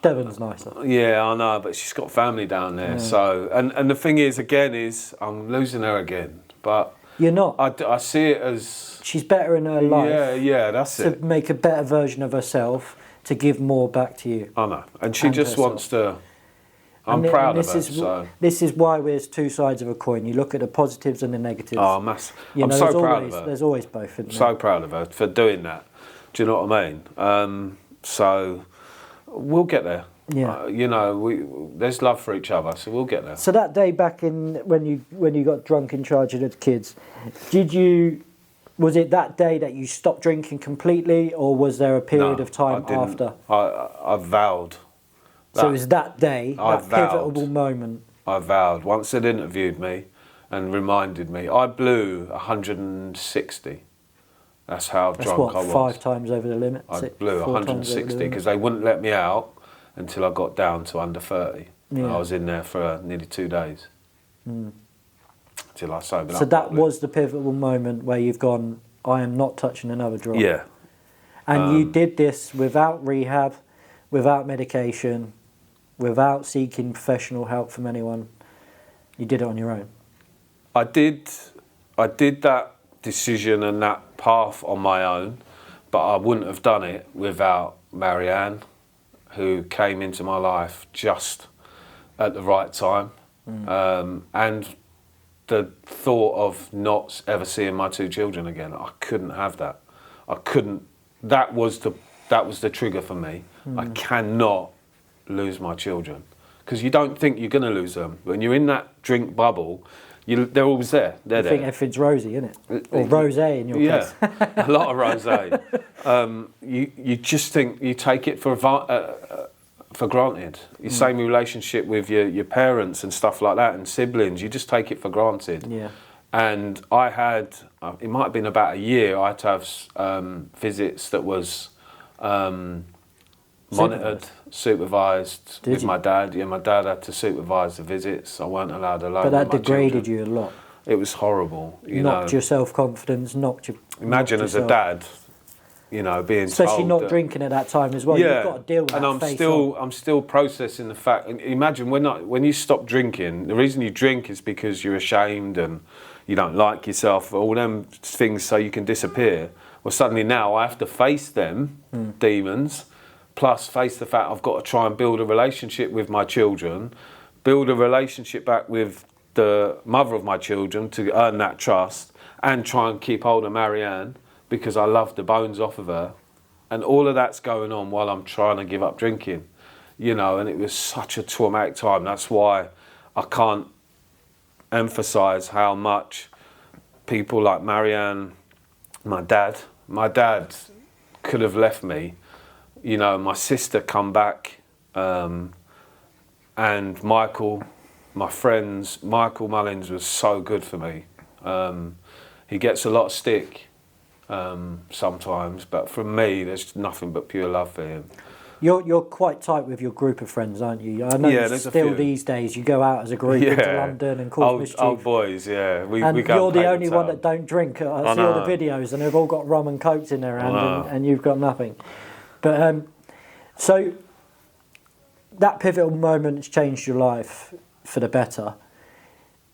Devon's nicer. Yeah, I know, but she's got family down there. Yeah. So, and the thing is, I'm losing her again. But you're not. I see it as... She's better in her life. Yeah, that's it. To make a better version of herself, to give more back to you. I know. And she just wants to... I'm proud of her. This is why there's two sides of a coin. You look at the positives and the negatives. Oh, massive. I'm so proud of her. There's always both, isn't there? So proud of her for doing that. Do you know what I mean? So we'll get there. Yeah. There's love for each other, so we'll get there. So that day back in when you got drunk in charge of the kids, was it that day that you stopped drinking completely, or was there a period of time after? I vowed. So it was that day, that pivotal moment. I vowed. Once they'd interviewed me and reminded me, I blew 160. That's how drunk I was. 5 times over the limit? I blew 160 because they wouldn't let me out until I got down to under 30. Yeah. I was in there for nearly 2 days. Till I sobered up. So that was the pivotal moment where you've gone, I am not touching another drop. Yeah. And you did this without rehab, without medication, without seeking professional help from anyone. You did it on your own. I did that decision and that path on my own, but I wouldn't have done it without Marianne, who came into my life just at the right time. And the thought of not ever seeing my 2 children again, I couldn't have that. I couldn't. That was the trigger for me. I cannot lose my children, because you don't think you're going to lose them. When you're in that drink bubble, they're always there. They're there. I think everything's rosy, isn't it? Or rosé in your case. Yeah, a lot of rosé. You just think you take it for granted. Your same relationship with your parents and stuff like that, and siblings, you just take it for granted. Yeah. And I had, it might have been about a year, I had to have visits that was monitored, supervised with my dad. Yeah, my dad had to supervise the visits. I weren't allowed alone. But that degraded you a lot. It was horrible. Knocked your self-confidence, Imagine as a dad, being especially told not drinking at that time as well. Yeah, you've got to deal with and that. I'm still processing the fact. And imagine when you stop drinking, the reason you drink is because you're ashamed and you don't like yourself, all them things, so you can disappear. Well, suddenly now I have to face them demons, plus face the fact I've got to try and build a relationship with my children, build a relationship back with the mother of my children to earn that trust, and try and keep hold of Marianne because I love the bones off of her. And all of that's going on while I'm trying to give up drinking, and it was such a traumatic time. That's why I can't emphasise how much people like Marianne, my dad could have left me. My sister come back, and Michael, my friends, Michael Mullins was so good for me. He gets a lot of stick sometimes, but from me, there's nothing but pure love for him. You're quite tight with your group of friends, aren't you? I know still these days you go out as a group into London and cause mischief. Old boys, yeah. We go you're the only one that don't drink. I see all the videos and they've all got rum and cokes in their hand and you've got nothing. But so that pivotal moment has changed your life for the better.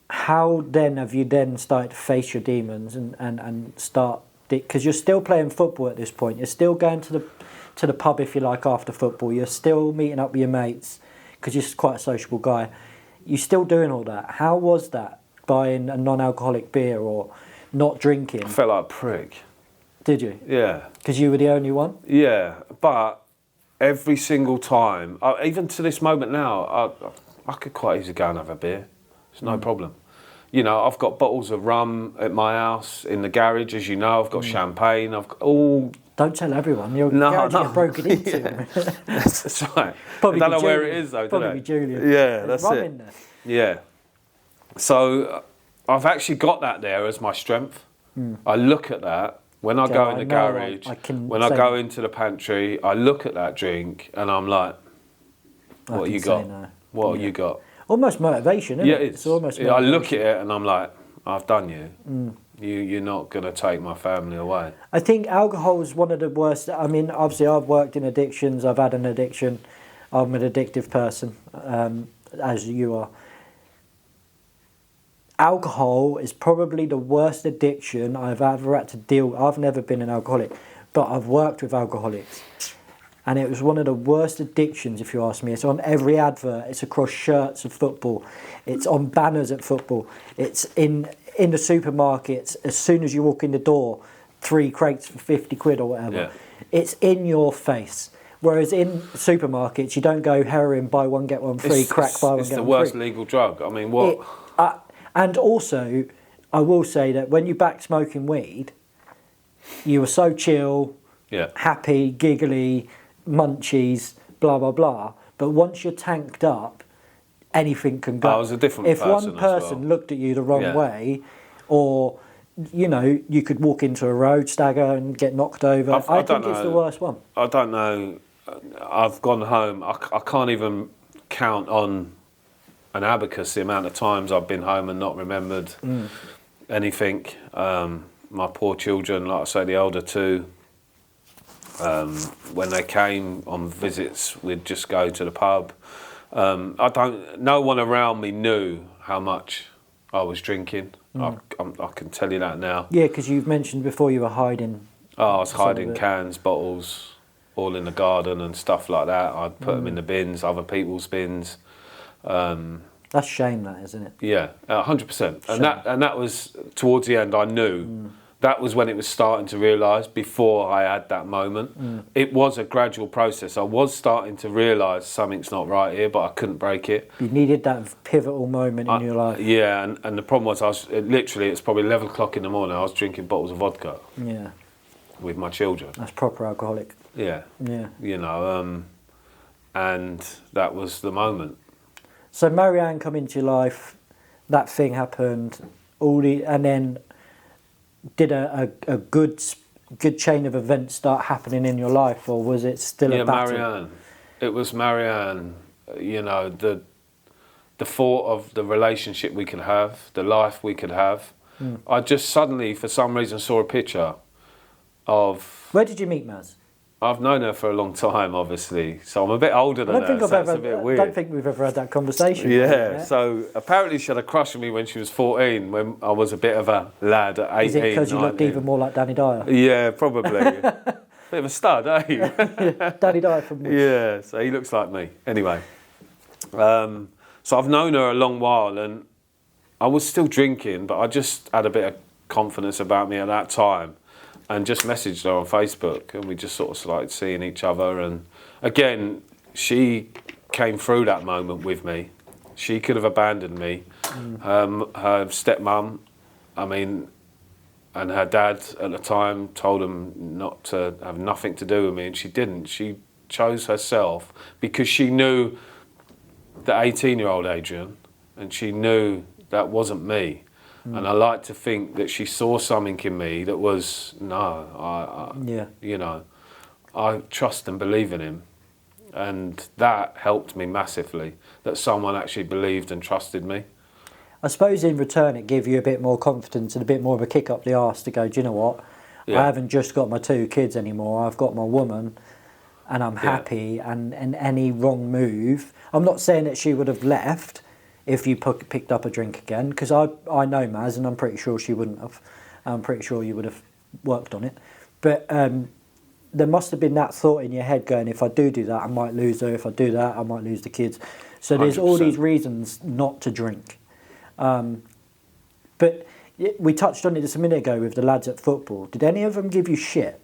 How then have you then started to face your demons and start... Because you're still playing football at this point. You're still going to the pub, if you like, after football. You're still meeting up with your mates because you're quite a sociable guy. You're still doing all that. How was that, buying a non-alcoholic beer or not drinking? I felt like a prick. Did you? Yeah. Because you were the only one? Yeah, but every single time, even to this moment now, I could quite easily go and have a beer. It's no problem. I've got bottles of rum at my house, in the garage, as you know. I've got champagne. I've got all... Don't tell everyone. Your garage get broken into. Yeah. That's right. Probably I don't know where it is, though, probably Julian. Yeah, that's rum it. In there. Yeah. So I've actually got that there as my strength. I look at that. When I go in the garage, when I go into the pantry, I look at that drink and I'm like, what you got? What you got? Almost motivation, isn't it? Yeah, it's almost motivation. I look at it and I'm like, I've done you. You're not going to take my family away. I think alcohol is one of the worst. I mean, obviously I've worked in addictions. I've had an addiction. I'm an addictive person, as you are. Alcohol is probably the worst addiction I've ever had to deal with. I've never been an alcoholic, but I've worked with alcoholics. and it was one of the worst addictions, if you ask me. It's on every advert. It's across shirts of football. It's on banners at football. It's in the supermarkets. As soon as you walk in the door, 3 crates for 50 quid or whatever. Yeah. It's in your face. Whereas in supermarkets, you don't go heroin, buy one, get one free, crack, buy one, get one free. It's the worst legal drug. I mean, what? And also, I will say that when you back smoking weed, you were so chill, happy, giggly, munchies, blah, blah, blah. But once you're tanked up, anything can go. I was a different person. If one person looked at you the wrong way, or, you know, you could walk into a road, stagger and get knocked over. I think it's the worst one. I don't know. I've gone home. I can't even count on an abacus the amount of times I've been home and not remembered anything. My poor children, like I say, the older two, when they came on visits, we'd just go to the pub. No one around me knew how much I was drinking. I can tell you that now. Yeah, because you've mentioned before you were hiding. Oh, I was hiding cans, bottles, all in the garden and stuff like that. I'd put them in the bins, other people's bins. That's shame, that, isn't it? Yeah, 100%. And that was towards the end. I knew that was when it was starting to realise. Before I had that moment, it was a gradual process. I was starting to realise something's not right here, but I couldn't break it. You needed that pivotal moment in your life. Yeah, and the problem was it's probably 11 o'clock in the morning. I was drinking bottles of vodka. Yeah. With my children. That's proper alcoholic. Yeah. Yeah. You know, and that was the moment. So Marianne come into your life, that thing happened, and then did a good chain of events start happening in your life, or was it still a battle? Marianne. It was Marianne. You know, the thought of the relationship we could have, the life we could have. I just suddenly, for some reason, saw a picture of... Where did you meet Maz? I've known her for a long time, obviously, so I'm a bit older than her, so that's a bit weird. I don't think we've ever had that conversation. Yeah, so apparently she had a crush on me when she was 14, when I was a bit of a lad at 18, Is it because you 19. looked even more like Danny Dyer? Yeah, probably. Bit of a stud, eh? Yeah, Danny Dyer from... Yeah, so he looks like me. Anyway, so I've known her a long while, and I was still drinking, but I just had a bit of confidence about me at that time. And just messaged her on Facebook, and we just sort of started seeing each other. And again, she came through that moment with me. She could have abandoned me. Her stepmum, and her dad at the time told them not to have nothing to do with me, and she didn't. She chose herself because she knew the 18-year-old Adrian, and she knew that wasn't me. And I like to think that she saw something in me that was, I trust and believe in him. And that helped me massively, that someone actually believed and trusted me. I suppose in return it gave you a bit more confidence and a bit more of a kick up the arse to go, do you know what? Yeah. I haven't just got my 2 kids anymore, I've got my woman, and I'm happy, and any wrong move... I'm not saying that she would have left if you picked up a drink again, because I know Maz, and I'm pretty sure she wouldn't have. I'm pretty sure you would have worked on it. But there must have been that thought in your head going, if I do that, I might lose her. If I do that, I might lose the kids. So there's 100%. All these reasons not to drink. But we touched on it just a minute ago with the lads at football. Did any of them give you shit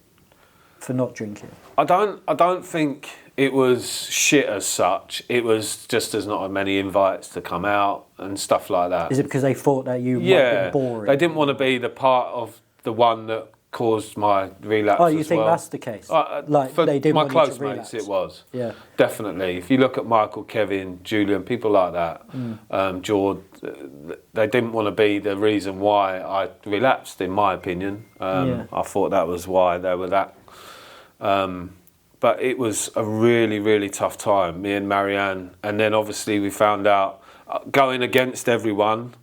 for not drinking? I don't think it was shit as such. It was just there's not many invites to come out and stuff like that. Is it because they thought that you might be boring? They didn't want to be the part of the one that caused my relapse. Oh, you think that's the case? For they didn't my want close you to relapse. mates, it was. Yeah, definitely. If you look at Michael, Kevin, Julian, people like that, George, they didn't want to be the reason why I relapsed. In my opinion, I thought that was why they were that. But it was a really, really tough time, me and Marianne. And then obviously we found out, going against everyone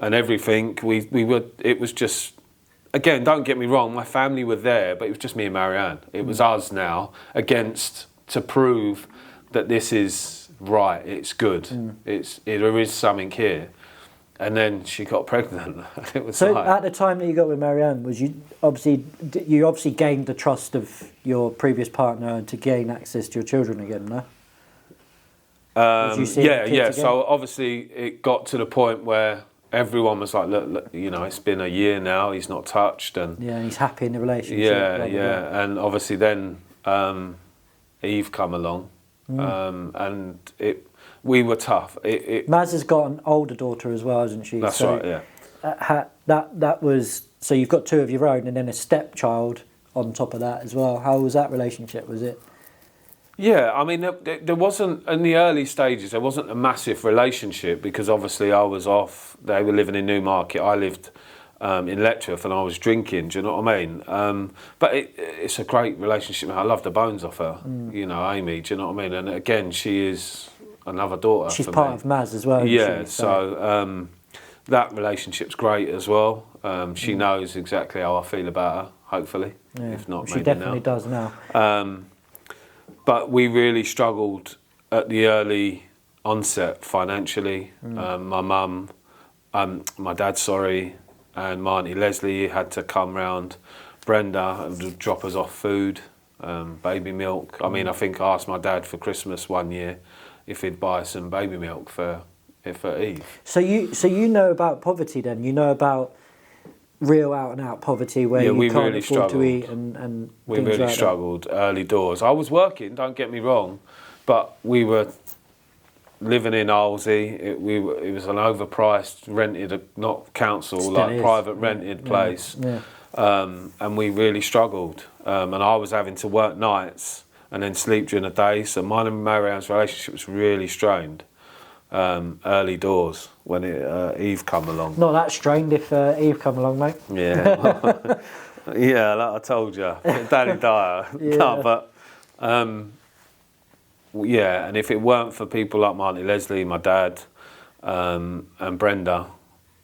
and everything, it was just, again, don't get me wrong, my family were there, but it was just me and Marianne. It was us now to prove that this is right, it's good, there is something here. And then she got pregnant. It was So like, at the time that you got with Marianne, was you obviously gained the trust of your previous partner to gain access to your children again, no? yeah. Again? So obviously it got to the point where everyone was like, look, it's been a year now, he's not touched, and he's happy in the relationship. Yeah, blah, blah, blah. And obviously then Eve come along, and we were tough. Maz has got an older daughter as well, hasn't she? That's right. Yeah. That was so you've got two of your own, and then a stepchild on top of that as well. How was that relationship? Was it? Yeah, I mean, there wasn't, in the early stages, there wasn't a massive relationship because obviously I was off, they were living in Newmarket, I lived in Letchworth and I was drinking, do you know what I mean? But it's a great relationship, I love the bones off her, Amy, do you know what I mean? And again, she is another daughter She's for part me. of Maz as well. Yeah, she? so that relationship's great as well. She knows exactly how I feel about her, hopefully, if not she maybe definitely now. does now. But we really struggled at the early onset financially. My mum, my dad, and my auntie Leslie had to come round. Brenda would drop us off food, baby milk. I mean, I think I asked my dad for Christmas one year if he'd buy some baby milk for Eve. So you know about poverty then? You know about real out and out poverty where you can't really afford to eat and we things really like struggled early doors. I was working, don't get me wrong, but we were living in Olsey. It was an overpriced rented, not council, private rented place. Yeah. And we really struggled. And I was having to work nights and then sleep during the day. So mine and Marianne's relationship was really strained. Early doors when Eve come along. Not that strained if Eve come along, mate. Yeah, yeah, like I told you, Danny Dyer. Yeah. No, but yeah, and if it weren't for people like my auntie Leslie, my dad, and Brenda,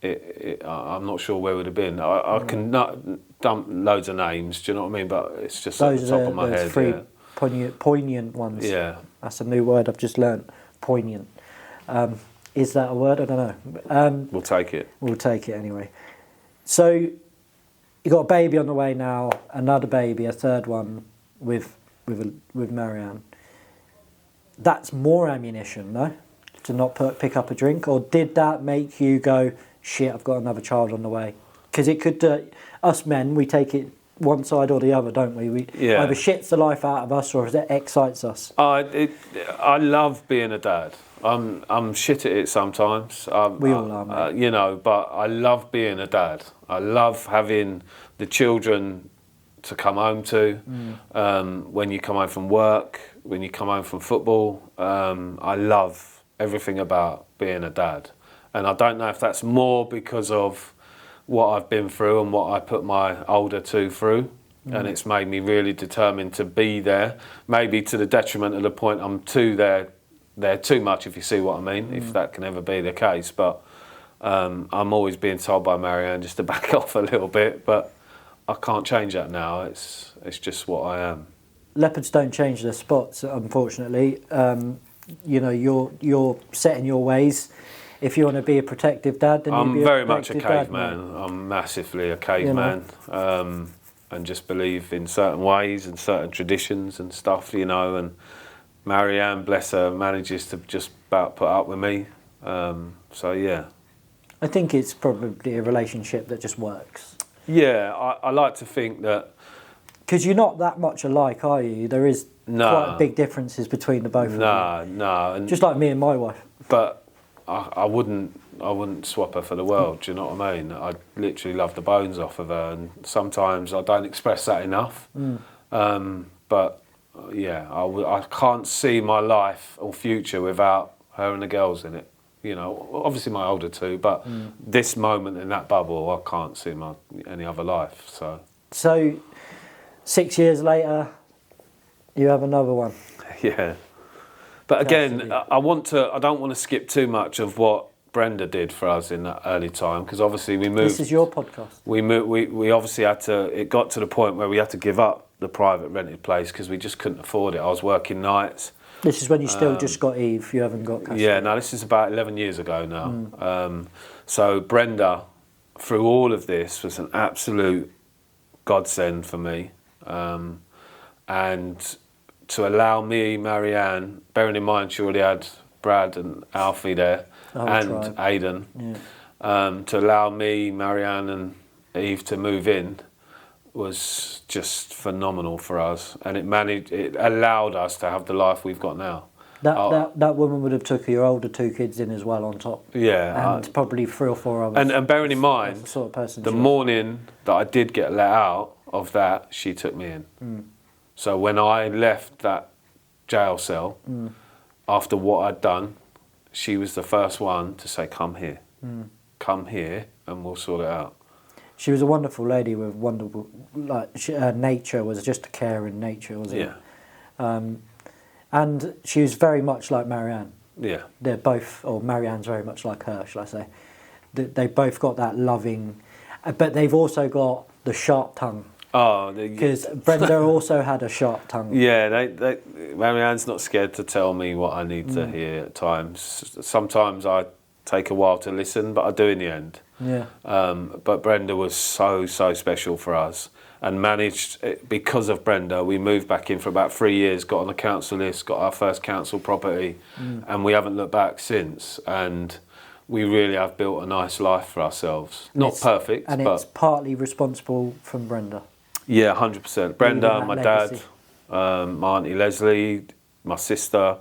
I'm not sure where it would have been. I can dump loads of names. Do you know what I mean? But it's just Those at the top of my head. Three poignant ones. Yeah, that's a new word I've just learnt. Poignant. Is that a word? I don't know. We'll take it. We'll take it anyway. So you got a baby on the way now, another baby, a third one with Marianne. That's more ammunition, no? To not pick up a drink, or did that make you go, shit, I've got another child on the way? Because it could. Us men, we take it one side or the other, don't we? Either shits the life out of us or it excites us. I love being a dad. I'm shit at it sometimes. We all are, mate. But I love being a dad. I love having the children to come home to. When you come home from work, when you come home from football, I love everything about being a dad. And I don't know if that's more because of what I've been through and what I put my older two through. And it's made me really determined to be there, maybe to the detriment of the point I'm there too much, if you see what I mean, if that can ever be the case. But I'm always being told by Marianne just to back off a little bit, but I can't change that now. It's just what I am. Leopards don't change their spots, unfortunately. You're set in your ways. If you want to be a protective dad, then I'm you be very a much a caveman. I'm massively a caveman, and just believe in certain ways and certain traditions and stuff, and Marianne, bless her, manages to just about put up with me. So yeah. I think it's probably a relationship that just works. Yeah, I like to think that. Because you're not that much alike, are you? There is quite big differences between the both of you. No. And just like me and my wife. But I wouldn't swap her for the world, do you know what I mean? I literally love the bones off of her, and sometimes I don't express that enough. But yeah, I can't see my life or future without her and the girls in it. Obviously my older two, but this moment in that bubble, I can't see any other life. So 6 years later, you have another one. Yeah. But again, I don't want to skip too much of what Brenda did for us in that early time, because obviously we moved. This is your podcast. We obviously had to. It got to the point where we had to give up the private rented place because we just couldn't afford it. I was working nights. This is when you still just got Eve. You haven't got custody. Yeah, no, this is about 11 years ago now. So Brenda, through all of this, was an absolute godsend for me. And to allow me, Marianne, bearing in mind she already had Brad and Alfie there, and Aidan, to allow me, Marianne and Eve to move in was just phenomenal for us. And it allowed us to have the life we've got now. That woman would have took your older 2 kids in as well on top. Yeah. And probably 3 or 4 others. And bearing in mind, the sort of person the morning that I did get let out of that, she took me in. So when I left that jail cell, after what I'd done, she was the first one to say, come here. Come here and we'll sort it out. She was a wonderful lady with wonderful, her nature was just a caring nature, wasn't it? And she was very much like Marianne. Yeah. They're both, or Marianne's very much like her, shall I say. They both got that loving, but they've also got the sharp tongue. Oh, because Brenda also had a sharp tongue. Yeah, Marianne's not scared to tell me what I need to hear at times. Sometimes I take a while to listen, but I do in the end. Yeah. But Brenda was so special for us, and managed, because of Brenda, we moved back in for about 3 years, got on the council list, got our first council property, and we haven't looked back since. And we really have built a nice life for ourselves. Not perfect, but it's partly responsible from Brenda. Yeah, 100%. Brenda, my legacy. dad, my auntie Leslie, my sister.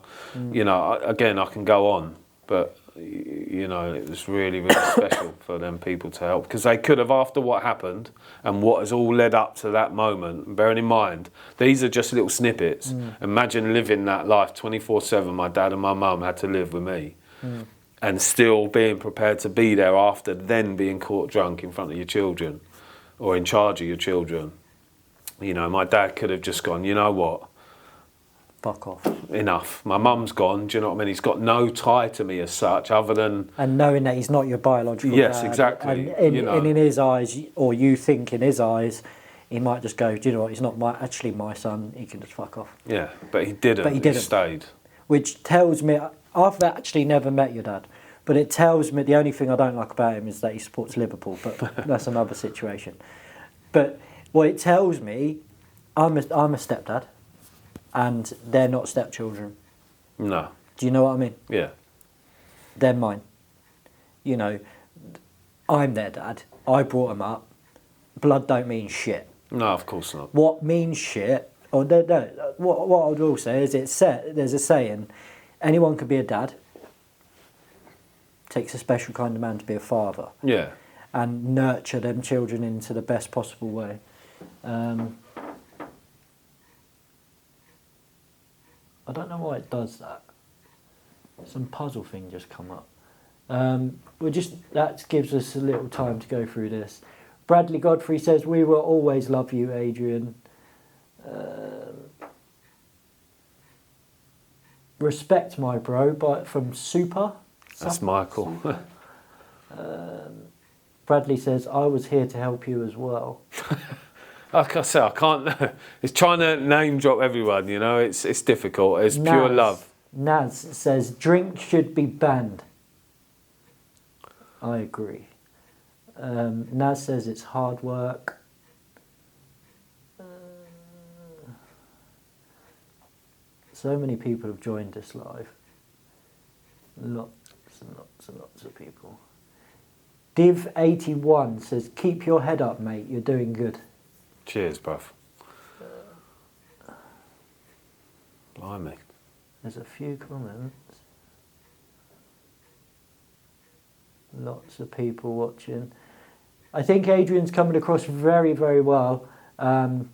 You know, again, I can go on, but you know, it was really special for them people to help, because they could have, after what happened and what has all led up to that moment, and bearing in mind these are just little snippets. Imagine living that life 24/7. My dad and my mum had to live with me, and still being prepared to be there after then being caught drunk in front of your children or in charge of your children. You know, my dad could have just gone, you know what, fuck off. Enough. My mum's gone, do you know what I mean? He's got no tie to me as such, other than... And knowing that he's not your biological yes, dad. exactly. And in his eyes, or you think in his eyes, he might just go, do you know what, he's not actually my son, he can just fuck off. Yeah, but he didn't. He stayed. Which tells me, I've actually never met your dad, but it tells me, the only thing I don't like about him is that he supports Liverpool, but that's another situation. But what it tells me, I'm a stepdad, and they're not stepchildren. No. Do you know what I mean? Yeah. They're mine. You know, I'm their dad. I brought them up. Blood don't mean shit. No, of course not. What means shit, or what I would all say is there's a saying, anyone can be a dad. Takes a special kind of man to be a father. Yeah. And nurture them children into the best possible way. I don't know why it does that. Some puzzle thing just come up. That gives us a little time to go through this. Bradley Godfrey says, we will always love you, Adrian. Respect my bro, but from Super. That's Michael. Bradley says, I was here to help you as well. Like I say, I can't. It's trying to name drop everyone. You know, it's difficult. It's pure love. Naz says drink should be banned. I agree. Naz says it's hard work. So many people have joined us live. Lots and lots and lots of people. Div81 says, keep your head up, mate. You're doing good. Cheers, bruv. Blimey. There's a few comments. Lots of people watching. I think Adrian's coming across very, very well. And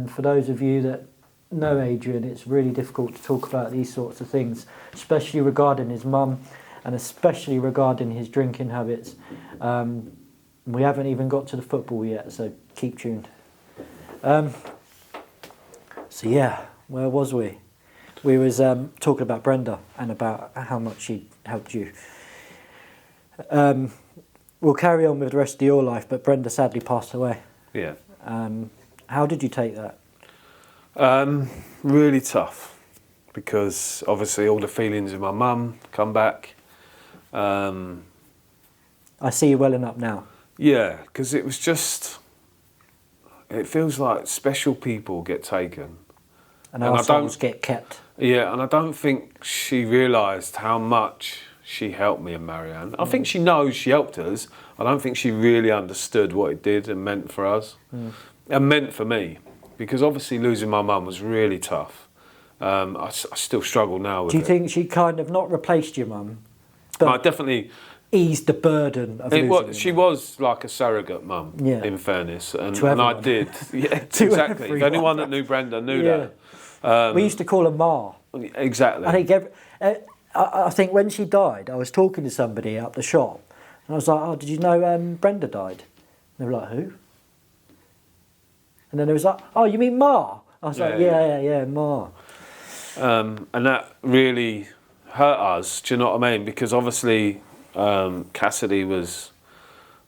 for those of you that know Adrian, it's really difficult to talk about these sorts of things, especially regarding his mum and especially regarding his drinking habits. We haven't even got to the football yet, so keep tuned. So yeah, where was we? We was talking about Brenda and about how much she helped you. We'll carry on with the rest of your life, but Brenda sadly passed away. Yeah. How did you take that? Really tough, because obviously all the feelings of my mum come back. I see you welling up now. Yeah, because it was just... It feels like special people get taken. And assholes get kept. Yeah, and I don't think she realised how much she helped me and Marianne. I think she knows she helped us. I don't think she really understood what it did and meant for us. And meant for me. Because obviously losing my mum was really tough. I still struggle now with it. Do you think she kind of not replaced your mum? But I definitely... eased the burden of losing her. She was like a surrogate mum, in fairness. And I did. Yeah, exactly. Everyone. If anyone that knew Brenda knew that. We used to call her Ma. Exactly. I think I think when she died, I was talking to somebody at the shop, and I was like, "Oh, did you know Brenda died?" And they were like, "Who?" And then it was like, "Oh, you mean Ma?" I was like, "Yeah, Ma." And that really hurt us. Do you know what I mean? Because obviously, Cassidy was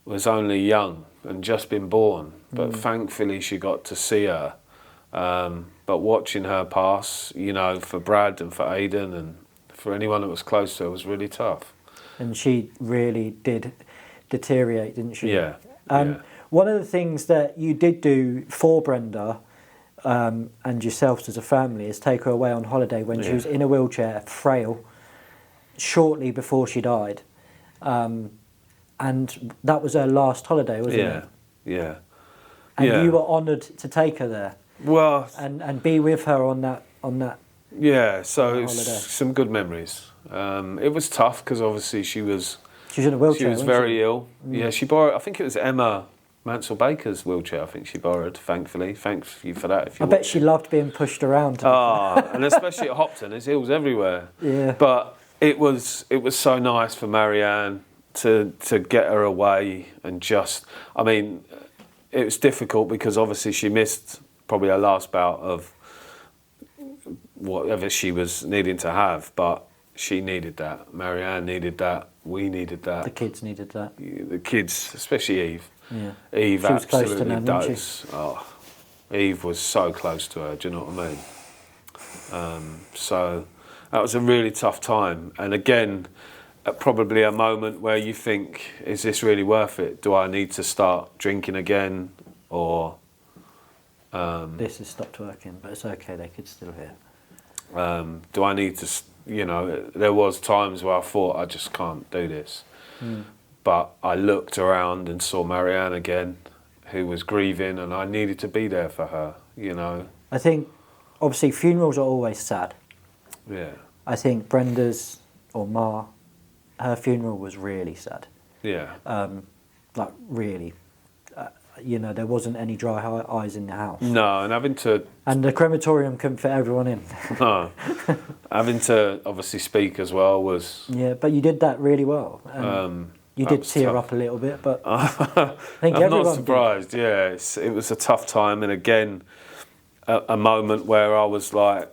only young and just been born, but thankfully she got to see her. But watching her pass, you know, for Brad and for Aidan and for anyone that was close to her was really tough. And she really did deteriorate, didn't she? Yeah. One of the things that you did do for Brenda and yourselves as a family is take her away on holiday when she was in a wheelchair, frail, shortly before she died. And that was her last holiday, wasn't it? Yeah. And you were honoured to take her there. Well, and be with her on that. Yeah, so it was holiday. some good memories. It was tough because obviously she was in a wheelchair. She was very ill. Yeah, she borrowed. I think it was Emma Mansell Baker's wheelchair. I think she borrowed. Thankfully, thanks you for that. I bet she loved being pushed around. And especially at Hopton, there's hills everywhere. Yeah. But it was so nice for Marianne to get her away and just. I mean, it was difficult because obviously she missed probably her last bout of whatever she was needing to have, but she needed that. Marianne needed that. We needed that. The kids needed that. The kids, especially Eve. Yeah. Eve she was absolutely close to them, does. Oh, Eve was so close to her. Do you know what I mean? So that was a really tough time. And again, probably a moment where you think, is this really worth it? Do I need to start drinking again, or? This has stopped working, but it's okay, they could still hear. Do I need to, you know, there was times where I thought I just can't do this. But I looked around and saw Marianne again, who was grieving, and I needed to be there for her, you know. I think, obviously, funerals are always sad. Yeah. I think Brenda's, or Ma, her funeral was really sad. Yeah. Like, really. You know, there wasn't any dry eyes in the house. No, and having to... And the crematorium couldn't fit everyone in. No. Having to obviously speak as well was... Yeah, but you did that really well. You did tear up a little bit, but I think I'm everyone not surprised, it was a tough time, and again, a moment where I was like,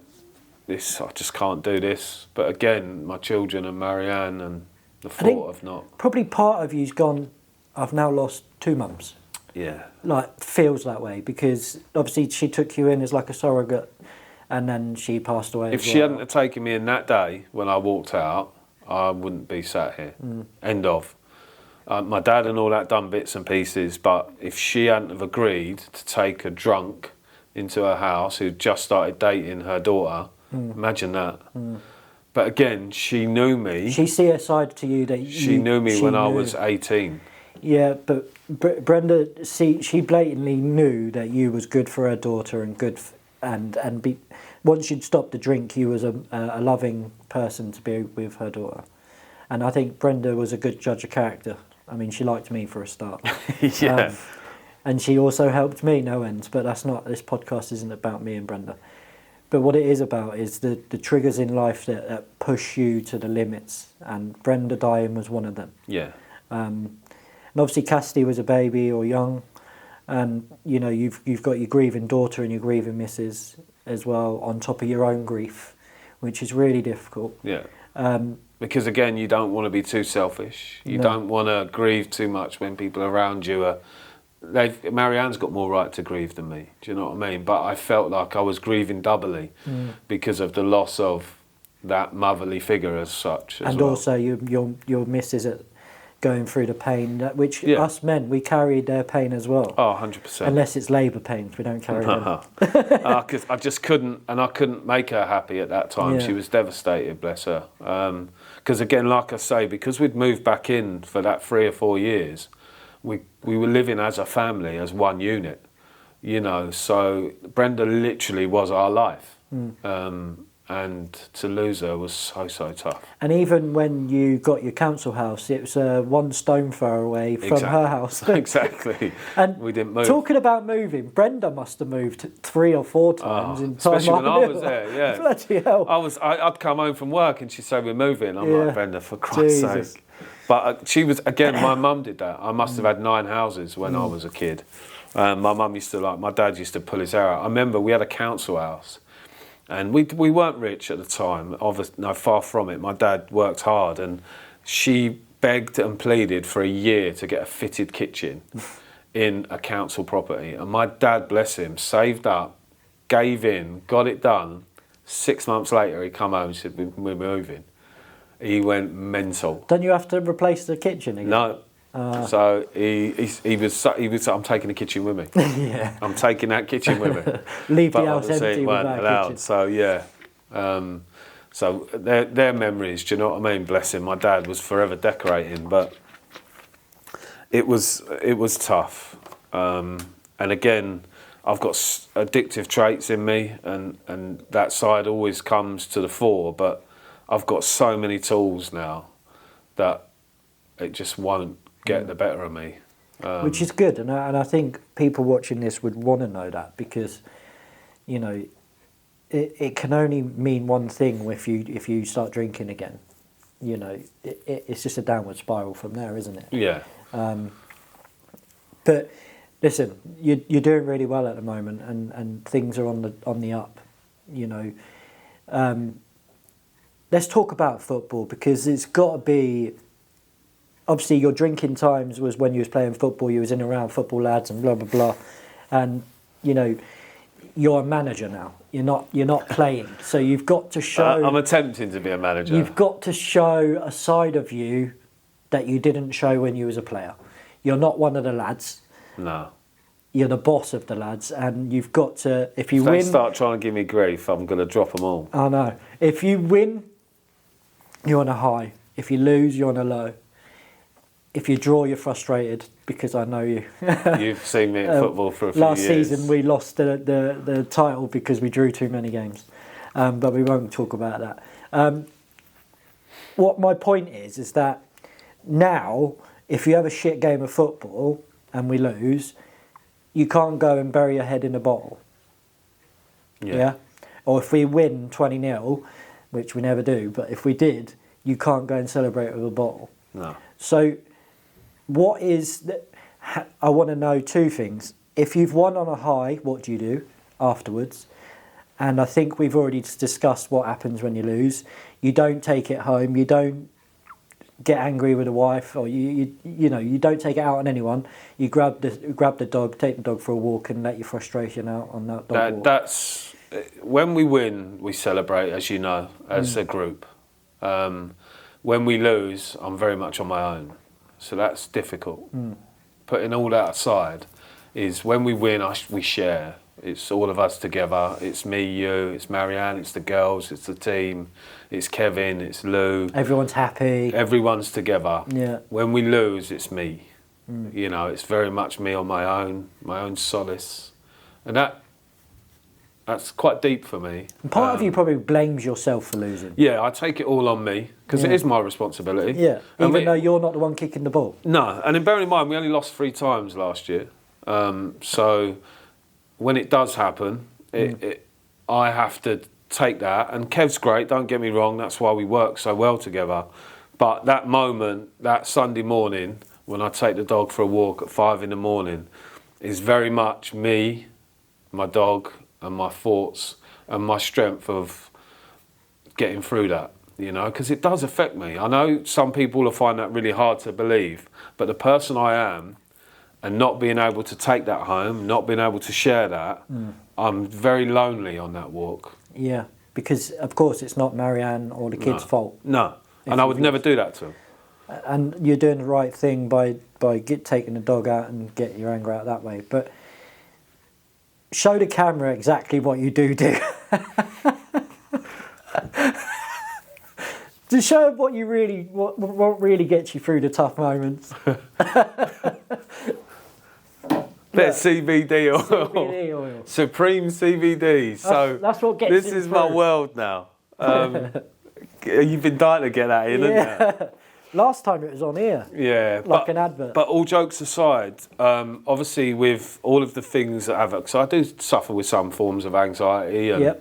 I just can't do this. But again, my children and Marianne and the thought of not... Probably part of you's gone, I've now lost 2 mums. Yeah. Like, feels that way, because obviously she took you in as like a surrogate, and then she passed away. If she hadn't have taken me in that day when I walked out, I wouldn't be sat here. End of. My dad and all that done bits and pieces, but if she hadn't have agreed to take a drunk into her house who'd just started dating her daughter, imagine that. But again, she knew me. She see a side to you that she knew me when I was 18. Yeah, but Brenda, she blatantly knew that you was good for her daughter and good, once you'd stopped the drink, you was a loving person to be with her daughter, and I think Brenda was a good judge of character. I mean, she liked me for a start. Yeah. And she also helped me no end. But this podcast isn't about me and Brenda. But what it is about is the triggers in life that push you to the limits, and Brenda dying was one of them. Yeah. And obviously Cassidy was a baby or young, and you know you've got your grieving daughter and your grieving missus as well on top of your own grief, which is really difficult. Yeah. Because again, you don't want to be too selfish. You don't want to grieve too much when people around you are. Marianne's got more right to grieve than me. Do you know what I mean? But I felt like I was grieving doubly because of the loss of that motherly figure as such. And well. also your missus going through the pain, which us men, we carry their pain as well. Oh, 100%. Unless it's labour pains, we don't carry them. I just couldn't, and I couldn't make her happy at that time. Yeah. She was devastated, bless her. Because again, like I say, because we'd moved back in for that 3 or 4 years, we were living as a family, as one unit, you know. So Brenda literally was our life. And to lose her was so tough. And even when you got your council house, it was one stone throw away from her house. Exactly. And we didn't move. Talking about moving, Brenda must have moved 3 or 4 times in time. Especially when I was there, yeah. Bloody hell. I'd come home from work and she'd say, we're moving. I'm like, Brenda, for Christ's sake. But she was, again, my mum did that. I must have had 9 houses when I was a kid. My mum used to, my dad used to pull his hair out. I remember we had a council house. And we weren't rich at the time, no, far from it. My dad worked hard, and she begged and pleaded for a year to get a fitted kitchen in a council property. And my dad, bless him, saved up, gave in, got it done. 6 months later, he come home and said, we're moving. He went mental. Don't you have to replace the kitchen again? No. So he was. I'm taking the kitchen with me. Yeah. I'm taking that kitchen with me. Leave the house empty without a kitchen. So yeah. So their memories. Do you know what I mean? Bless him. My dad was forever decorating, but it was tough. And again, I've got addictive traits in me, and that side always comes to the fore. But I've got so many tools now that it just won't get the better of me. Which is good, and I think people watching this would want to know that, because, you know, it can only mean one thing if you start drinking again. You know, it's just a downward spiral from there, isn't it? Yeah. But listen, you're doing really well at the moment, and things are on the up. You know, let's talk about football, because it's got to be. Obviously, your drinking times was when you was playing football. You was in and around football lads and blah blah blah, and you know, you're a manager now. You're not playing, so you've got to show. I'm attempting to be a manager. You've got to show a side of you that you didn't show when you was a player. You're not one of the lads. No. You're the boss of the lads, and you've got to. If you win, they start trying to give me grief, I'm going to drop them all. I know. If you win, you're on a high. If you lose, you're on a low. If you draw, you're frustrated, because I know you. You've seen me at football for a few years. Last season we lost the title because we drew too many games, but we won't talk about that. What my point is that now, if you have a shit game of football and we lose, you can't go and bury your head in a bottle. Yeah? Or if we win 20-0, which we never do, but if we did, you can't go and celebrate with a bottle. No. So what is... I want to know 2 things. If you've won on a high, what do you do afterwards? And I think we've already discussed what happens when you lose. You don't take it home. You don't get angry with a wife, or you don't take it out on anyone. You grab the dog, take the dog for a walk, and let your frustration out on that dog walk. That's when we win, we celebrate, as you know, as a group. When we lose, I'm very much on my own, so that's difficult. Putting all that aside, is when we win, we share. It's all of us together. It's me, you, it's Marianne, it's the girls, it's the team, it's Kevin, it's Lou. Everyone's happy. Everyone's together. Yeah. When we lose, it's me. You know, it's very much me on my own solace. And that's quite deep for me. And part of you probably blames yourself for losing. Yeah, I take it all on me, because it is my responsibility. Yeah, even though you're not the one kicking the ball. No, and bearing in mind, we only lost 3 times last year. So when it does happen, I have to take that. And Kev's great, don't get me wrong, that's why we work so well together. But that moment, that Sunday morning, when I take the dog for a walk at 5 a.m, is very much me, my dog, and my thoughts, and my strength of getting through that, you know, because it does affect me. I know some people will find that really hard to believe, but the person I am, and not being able to take that home, not being able to share that, I'm very lonely on that walk. Yeah, because of course it's not Marianne or the kids' fault. No, and I would never do that to them. and you're doing the right thing by taking the dog out and getting your anger out that way. But show the camera exactly what you do. To show what you really, what really gets you through the tough moments. Bit of CBD oil. CBD oil. Supreme CBD. So that's what gets this it is through. my world now. You've been dying to get that in, haven't you? Last time it was on here. Yeah. Like an advert. But all jokes aside, obviously with all of the things that have... Because I do suffer with some forms of anxiety. And,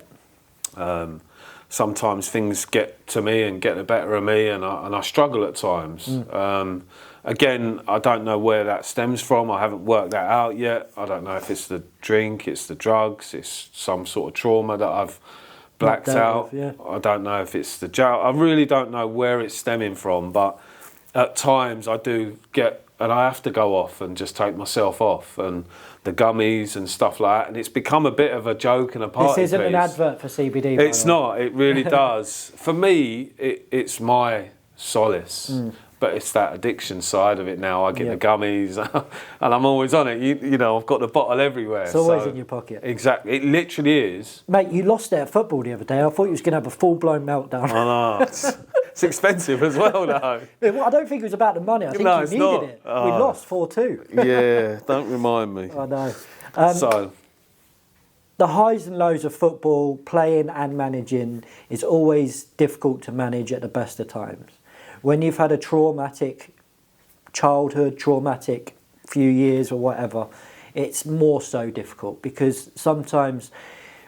Yep. Sometimes things get to me and get the better of me, and I struggle at times. Again, I don't know where that stems from. I haven't worked that out yet. I don't know if it's the drink, it's the drugs, it's some sort of trauma that I've blacked out. Yeah. I don't know if it's the jail. I really don't know where it's stemming from, but at times I do get, and I have to go off and just take myself off, and the gummies and stuff like that, and it's become a bit of a joke and a party This isn't piece. an advert for CBD. It's not. It really does. For me, it's my solace. But it's that addiction side of it now. I get the gummies, and I'm always on it. You know, I've got the bottle everywhere. It's always in your pocket. Exactly. It literally is. Mate, you lost it at football the other day. I thought you was going to have a full-blown meltdown. I know. It's expensive as well, though. Well, I don't think it was about the money. I think No, you it's needed not. it. We lost 4-2. Yeah, don't remind me. I know. So, The highs and lows of football, playing and managing, is always difficult to manage at the best of times. When you've had a traumatic childhood, traumatic few years or whatever, it's more so difficult, because sometimes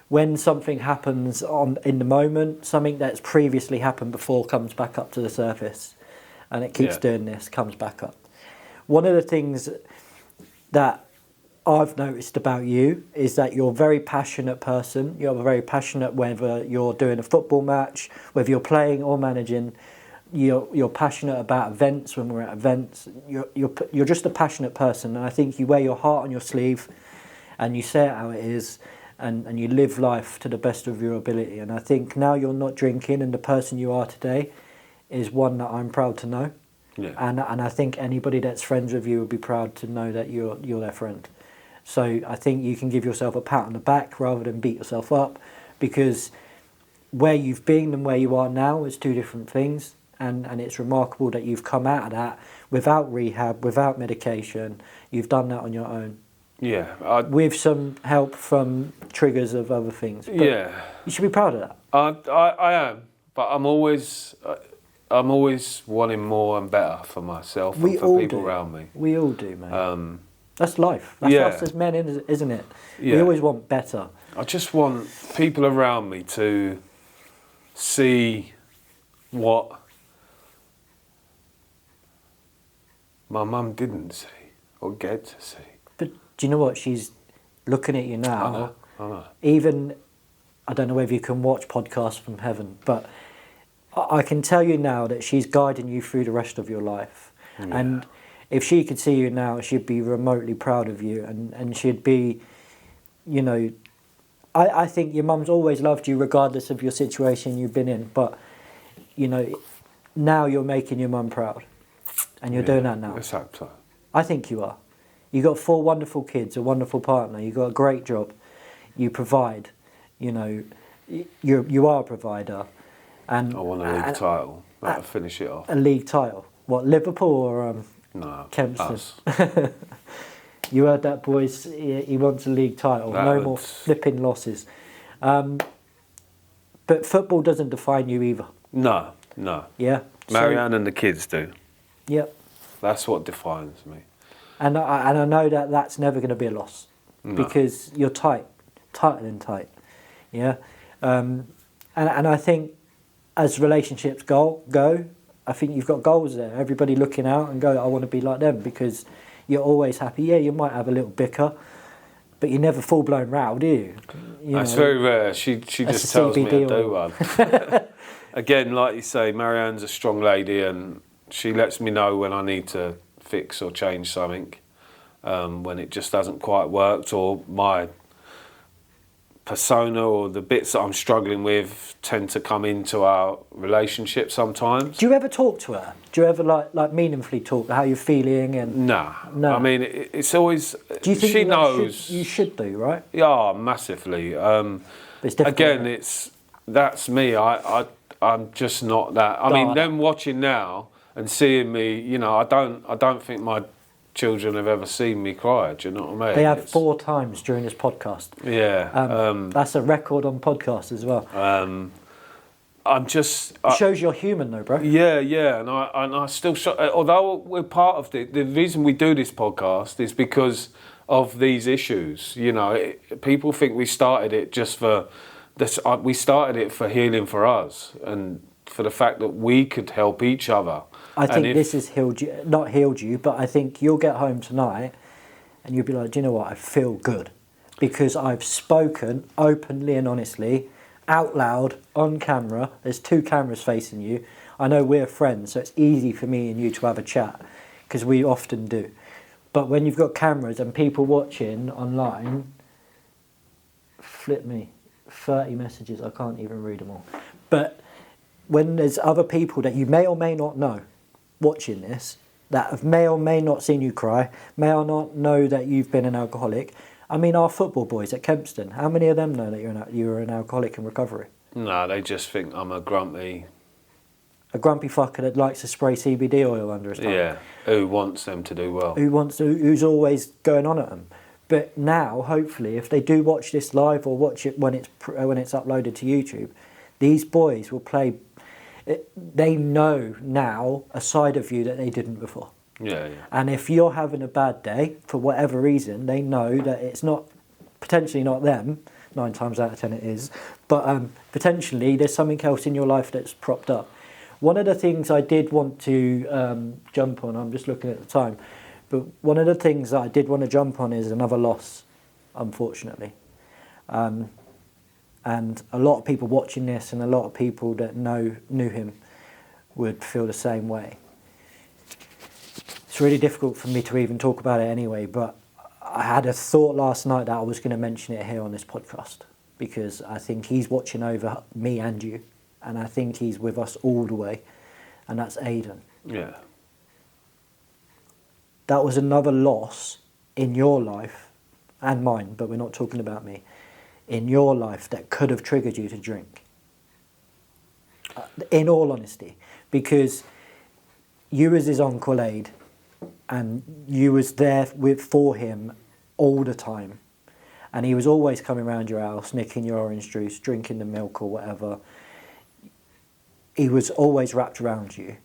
when something happens in the moment, something that's previously happened before comes back up to the surface, and it keeps doing this, comes back up. One of the things that I've noticed about you is that you're a very passionate person. You're very passionate whether you're doing a football match, whether you're playing or managing. You're passionate about events when we're at events. You're just a passionate person, and I think you wear your heart on your sleeve, and you say it how it is, and you live life to the best of your ability. And I think now you're not drinking, and the person you are today is one that I'm proud to know. yeah. And I think anybody that's friends with you would be proud to know that you're their friend. So I think you can give yourself a pat on the back rather than beat yourself up, because where you've been and where you are now is two different things. And it's remarkable that you've come out of that without rehab, without medication. You've done that on your own. Yeah. With some help from triggers of other things. But yeah. you should be proud of that. I am, but I'm always wanting more and better for myself and for people around me. We all do, mate. That's life. That's us as men, isn't it? Yeah. We always want better. I just want people around me to see what my mum didn't see or get to see. But do you know what? She's looking at you now. I know. Even, I don't know whether you can watch podcasts from heaven, but I can tell you now that she's guiding you through the rest of your life. Yeah. And if she could see you now, she'd be remotely proud of you, and she'd be, you know, I think your mum's always loved you regardless of your situation you've been in, but, you know, now you're making your mum proud, and you're doing that now. Let's hope so. I think you are. You've got 4 wonderful kids, a wonderful partner, you've got a great job, you provide, you know, you are a provider. And I want a league title. That'll finish it off. A league title? What, Liverpool or No, Kempston? us. You heard that, boys. He wants a league title. No more flipping losses. But football doesn't define you either. No. Yeah. Marianne and the kids do. Yep. That's what defines me. And I know that that's never going to be a loss, because you're tighter than tight. Yeah. And I think as relationships go, I think you've got goals there. Everybody looking out and go, I want to be like them, because you're always happy. Yeah, you might have a little bicker, but you never full blown row, do you? It's very rare. She just tells me to do one. Again, like you say, Marianne's a strong lady, and she lets me know when I need to fix or change something, when it just hasn't quite worked, or my persona or the bits that I'm struggling with tend to come into our relationship sometimes. Do you ever talk to her? Do you ever like meaningfully talk how you're feeling? And No. I mean, it's always. Do you think she knows you should do, right? Yeah, massively. But it's difficult, again, that's me. I'm just not that. I mean, them watching now and seeing me, you know, I don't think my children have ever seen me cry. Do you know what I mean? They have 4 times during this podcast. Yeah. That's a record on podcasts as well. I'm just. It shows you're human, though, bro. Yeah, and I still. Although we're part of the reason we do this podcast is because of these issues. You know, people think we started it just for this. We started it for healing for us and for the fact that we could help each other. I think this has not healed you, but I think you'll get home tonight and you'll be like, do you know what? I feel good because I've spoken openly and honestly, out loud, on camera. There's 2 cameras facing you. I know we're friends, so it's easy for me and you to have a chat because we often do. But when you've got cameras and people watching online, flip me, 30 messages, I can't even read them all. But when there's other people that you may or may not know watching this, that have may or may not seen you cry, may or not know that you've been an alcoholic. I mean, our football boys at Kempston, how many of them know that you're an alcoholic in recovery? No, they just think I'm a grumpy fucker that likes to spray CBD oil under his tongue. Yeah, who wants them to do well. Who's always going on at them. But now, hopefully, if they do watch this live or watch it when it's uploaded to YouTube, these boys will play. They know now a side of you that they didn't before. Yeah. And if you're having a bad day for whatever reason, they know that it's potentially not them. 9 times out of 10 it is, but potentially there's something else in your life that's propped up. One of the things I did want to jump on, I'm just looking at the time, but one of the things that I did want to jump on is another loss, unfortunately. And a lot of people watching this and a lot of people that knew him would feel the same way. It's really difficult for me to even talk about it anyway, but I had a thought last night that I was going to mention it here on this podcast because I think he's watching over me and you, and I think he's with us all the way, and that's Aidan. Yeah. That was another loss in your life and mine, but we're not talking about me. In your life that could have triggered you to drink. In all honesty, because you was his Uncle Aid and you was there for him all the time. And he was always coming around your house, nicking your orange juice, drinking the milk or whatever. He was always wrapped around you.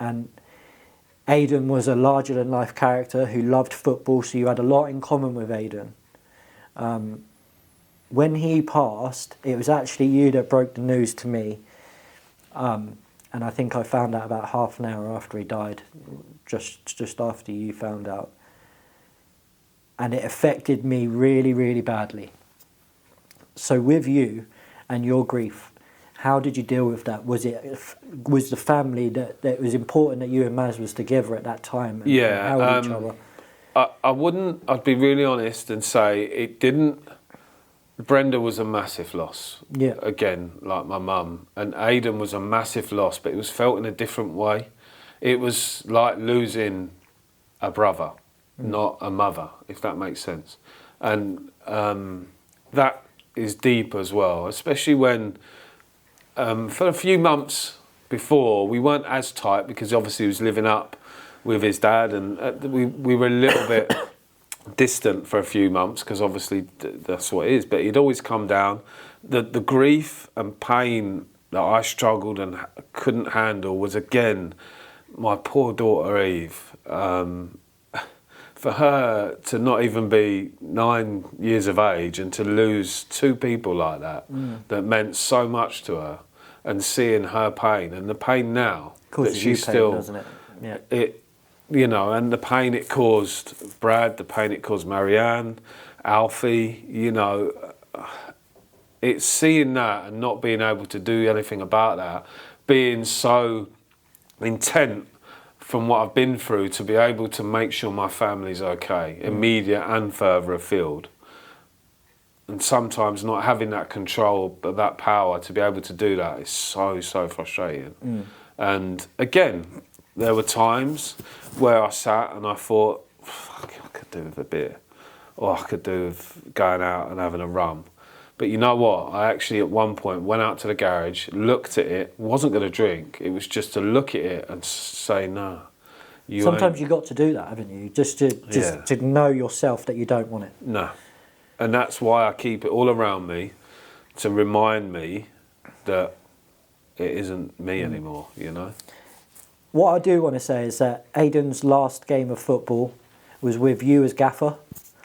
And Aidan was a larger-than-life character who loved football, so you had a lot in common with Aidan. When he passed, it was actually you that broke the news to me. And I think I found out about half an hour after he died, just after you found out. And it affected me really, really badly. So with you and your grief, how did you deal with that? Was the family that it was important that you and Maz was together at that time? And held each other? I'd be really honest and say it didn't. Brenda was a massive loss. Yeah. Again, like my mum. And Aidan was a massive loss, but it was felt in a different way. It was like losing a brother, not a mother, if that makes sense. And that is deep as well, especially when for a few months before, we weren't as tight because obviously he was living up with his dad and we were a little bit distant for a few months because obviously that's what it is, but he'd always come down. The grief and pain that I struggled and couldn't handle was again my poor daughter Eve. For her to not even be 9 years of age and to lose 2 people like that that meant so much to her, and seeing her pain and the pain now that she's still, doesn't it? Yeah. You know, and the pain it caused Brad, the pain it caused Marianne, Alfie, you know, it's seeing that and not being able to do anything about that, being so intent from what I've been through to be able to make sure my family's okay, immediate and further afield. and sometimes not having that control, but that power to be able to do that is so frustrating. And again, there were times where I sat and I thought, fuck, I could do with a beer, or I could do with going out and having a rum. But you know what? I actually at one point went out to the garage, looked at it, wasn't going to drink. It was just to look at it and say, no. Sometimes you've got to do that, haven't you? Just to know yourself that you don't want it. No. And that's why I keep it all around me, to remind me that it isn't me anymore, you know? What I do want to say is that Aidan's last game of football was with you as gaffer.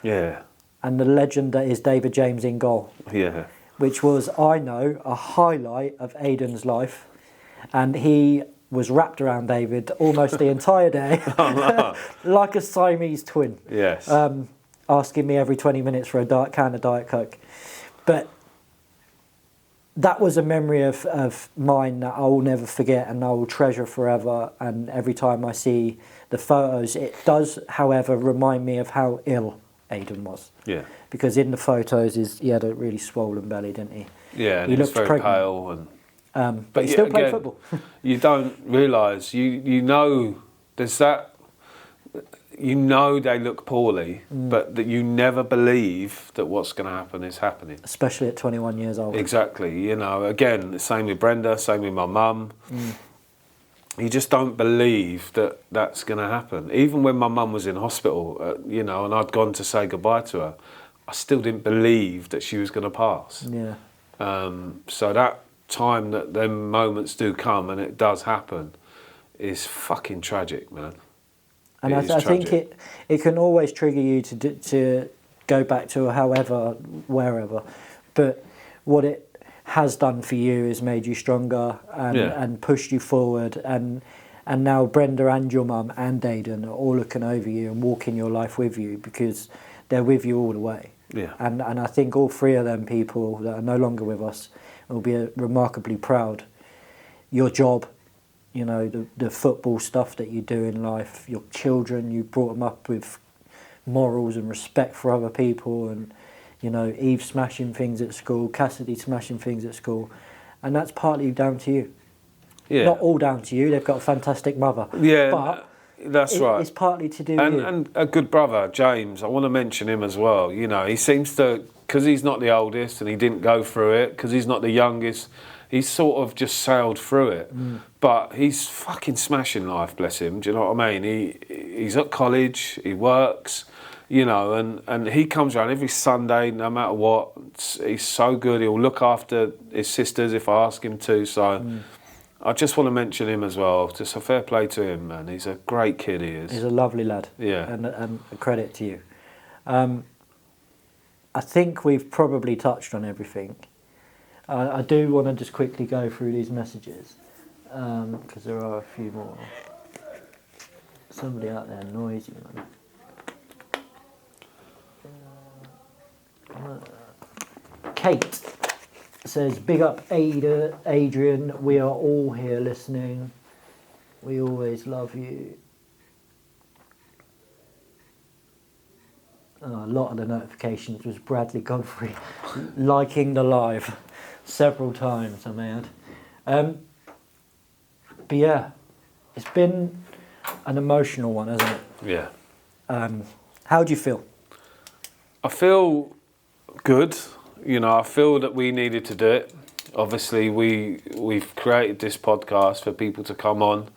Yeah. And the legend that is David James in goal. Yeah. Which was, I know, a highlight of Aidan's life. And he was wrapped around David almost the entire day. Like a Siamese twin. Yes. Asking me every 20 minutes for a can of Diet Coke. But that was a memory of mine that I will never forget and I will treasure forever. And every time I see the photos, it does, however, remind me of how ill Aidan was. Yeah. Because in the photos, he had a really swollen belly, didn't he? Yeah, and he looked very pregnant. Pale. And but he still played football. You don't realise, you know, there's that. You know they look poorly, but that you never believe that what's going to happen is happening. Especially at 21 years old. Exactly. You know, again, the same with Brenda, same with my mum. You just don't believe that that's going to happen. Even when my mum was in hospital, you know, and I'd gone to say goodbye to her, I still didn't believe that she was going to pass. Yeah. So that time that them moments do come and it does happen is fucking tragic, man. And I think it can always trigger you to go back to however, wherever. But what it has done for you is made you stronger and pushed you forward. And now Brenda and your mum and Aidan are all looking over you and walking your life with you because they're with you all the way. Yeah. And I think all three of them people that are no longer with us will be remarkably proud. Your job, you know, the football stuff that you do in life, your children, you brought them up with morals and respect for other people, and, you know, Eve smashing things at school, Cassidy smashing things at school, and that's partly down to you. Yeah. Not all down to you, they've got a fantastic mother. Yeah, but that's right. It's partly to do with you. And a good brother, James, I want to mention him as well. You know, he seems to, because he's not the oldest and he didn't go through it, because he's not the youngest, he's sort of just sailed through it. But he's fucking smashing life, bless him. Do you know what I mean? He's at college, he works, you know, and he comes around every Sunday, no matter what. He's so good. He'll look after his sisters if I ask him to. So I just want to mention him as well. Just a fair play to him, man. He's a great kid, he is. He's a lovely lad. Yeah. And a credit to you. I think we've probably touched on everything. I do want to just quickly go through these messages because there are a few more. Somebody out there noisy, man. Kate says, big up Adrian, we are all here listening. We always love you. A lot of the notifications was Bradley Godfrey liking the live several times, I may add. But yeah, it's been an emotional one, hasn't it? Yeah. How do you feel? I feel good. You know, I feel that we needed to do it. Obviously, we've created this podcast for people to come on.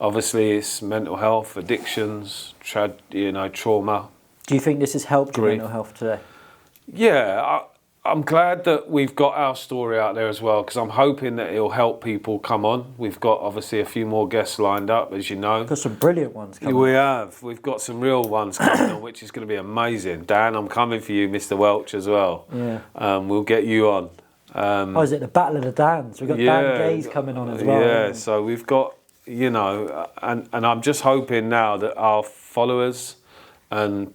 Obviously, it's mental health, addictions, trauma. Do you think this has helped your mental health today? Yeah, I'm glad that we've got our story out there as well, because I'm hoping that it'll help people come on. We've got obviously a few more guests lined up, as you know. Got some brilliant ones coming. We have. We've got some real ones coming on, which is going to be amazing. Dan, I'm coming for you, Mr. Welch, as well. Yeah. We'll get you on. Is it the Battle of the Dans? We've got Dan Gaze coming on as well. Yeah, so we've got, you know, and I'm just hoping now that our followers and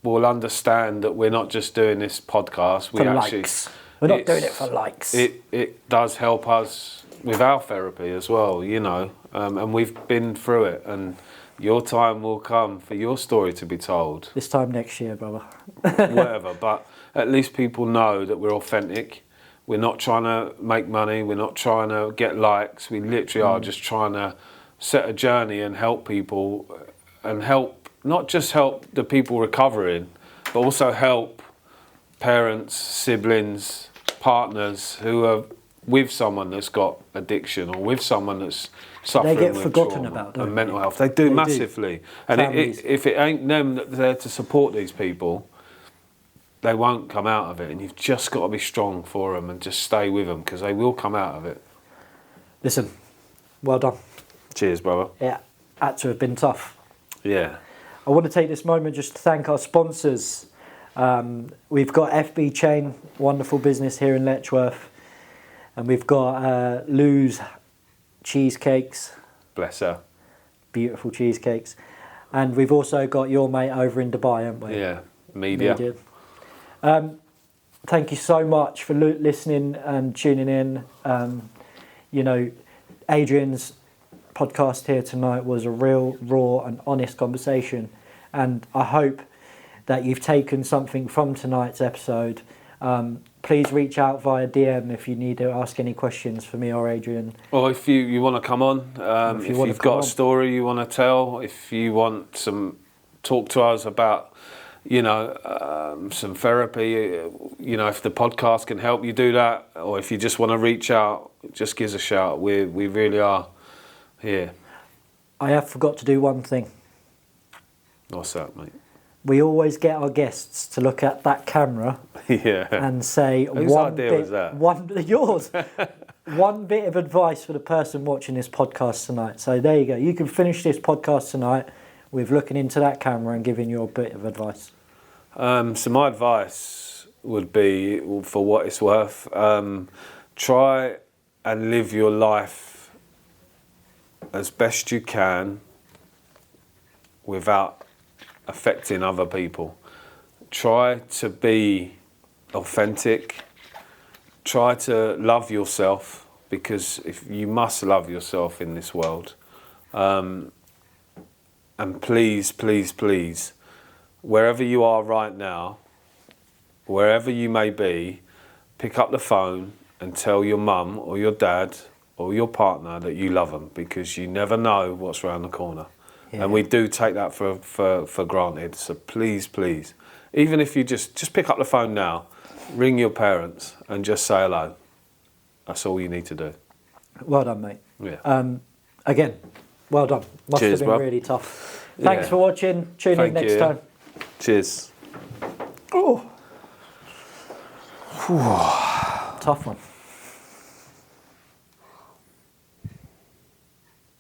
will understand that we're not just doing this podcast. We're not doing it for likes. It does help us with our therapy as well, you know, and we've been through it, and Your time will come for your story to be told. This time next year, brother. Whatever, but at least people know that we're authentic. We're not trying to make money. We're not trying to get likes. We literally are just trying to set a journey and help people, and not just help the people recovering, but also help parents, siblings, partners who are with someone that's got addiction or with someone that's suffering They get with forgotten trauma about, and don't mental they? health. They do They massively. do. And Families. if it ain't them that's there to support these people, they won't come out of it. And you've just got to be strong for them and just stay with them, because they will come out of it. Listen, well done. Cheers, brother. It had to have been tough. Yeah. I want to take this moment just to thank our sponsors. We've got FB Chain, wonderful business here in Letchworth. And we've got Lou's Cheesecakes. Bless her. Beautiful cheesecakes. And we've also got your mate over in Dubai, haven't we? Yeah. Media. Thank you so much for listening and tuning in. Adrian's podcast here tonight was a real, raw and honest conversation. And I hope that you've taken something from tonight's episode. Please reach out via DM if you need to ask any questions for me or Adrian. Or if you want to come on, if you've got a story you want to tell, if you want talk to us about, some therapy, if the podcast can help you do that, or if you just want to reach out, just give us a shout. We really are here. I have forgot to do one thing. What's that, mate? We always get our guests to look at that camera Yeah. and say Whose idea was that? Yours. One bit of advice for the person watching this podcast tonight. So there you go. You can finish this podcast tonight with looking into that camera and giving you a bit of advice. So my advice would be, for what it's worth, try and live your life as best you can without affecting other people. Try to be authentic. Try to love yourself, because if you must love yourself in this world. And please, please, please, wherever you are right now, wherever you may be, pick up the phone and tell your mum or your dad or your partner that you love them, because you never know what's around the corner. Yeah. And we do take that for granted. So please, please, even if you just pick up the phone now, ring your parents and just say hello. That's all you need to do. Well done, mate. Yeah. Again, well done. Must Cheers, have been bro. really tough. Thanks for watching. Tune in next time. Cheers. Oh. Tough one.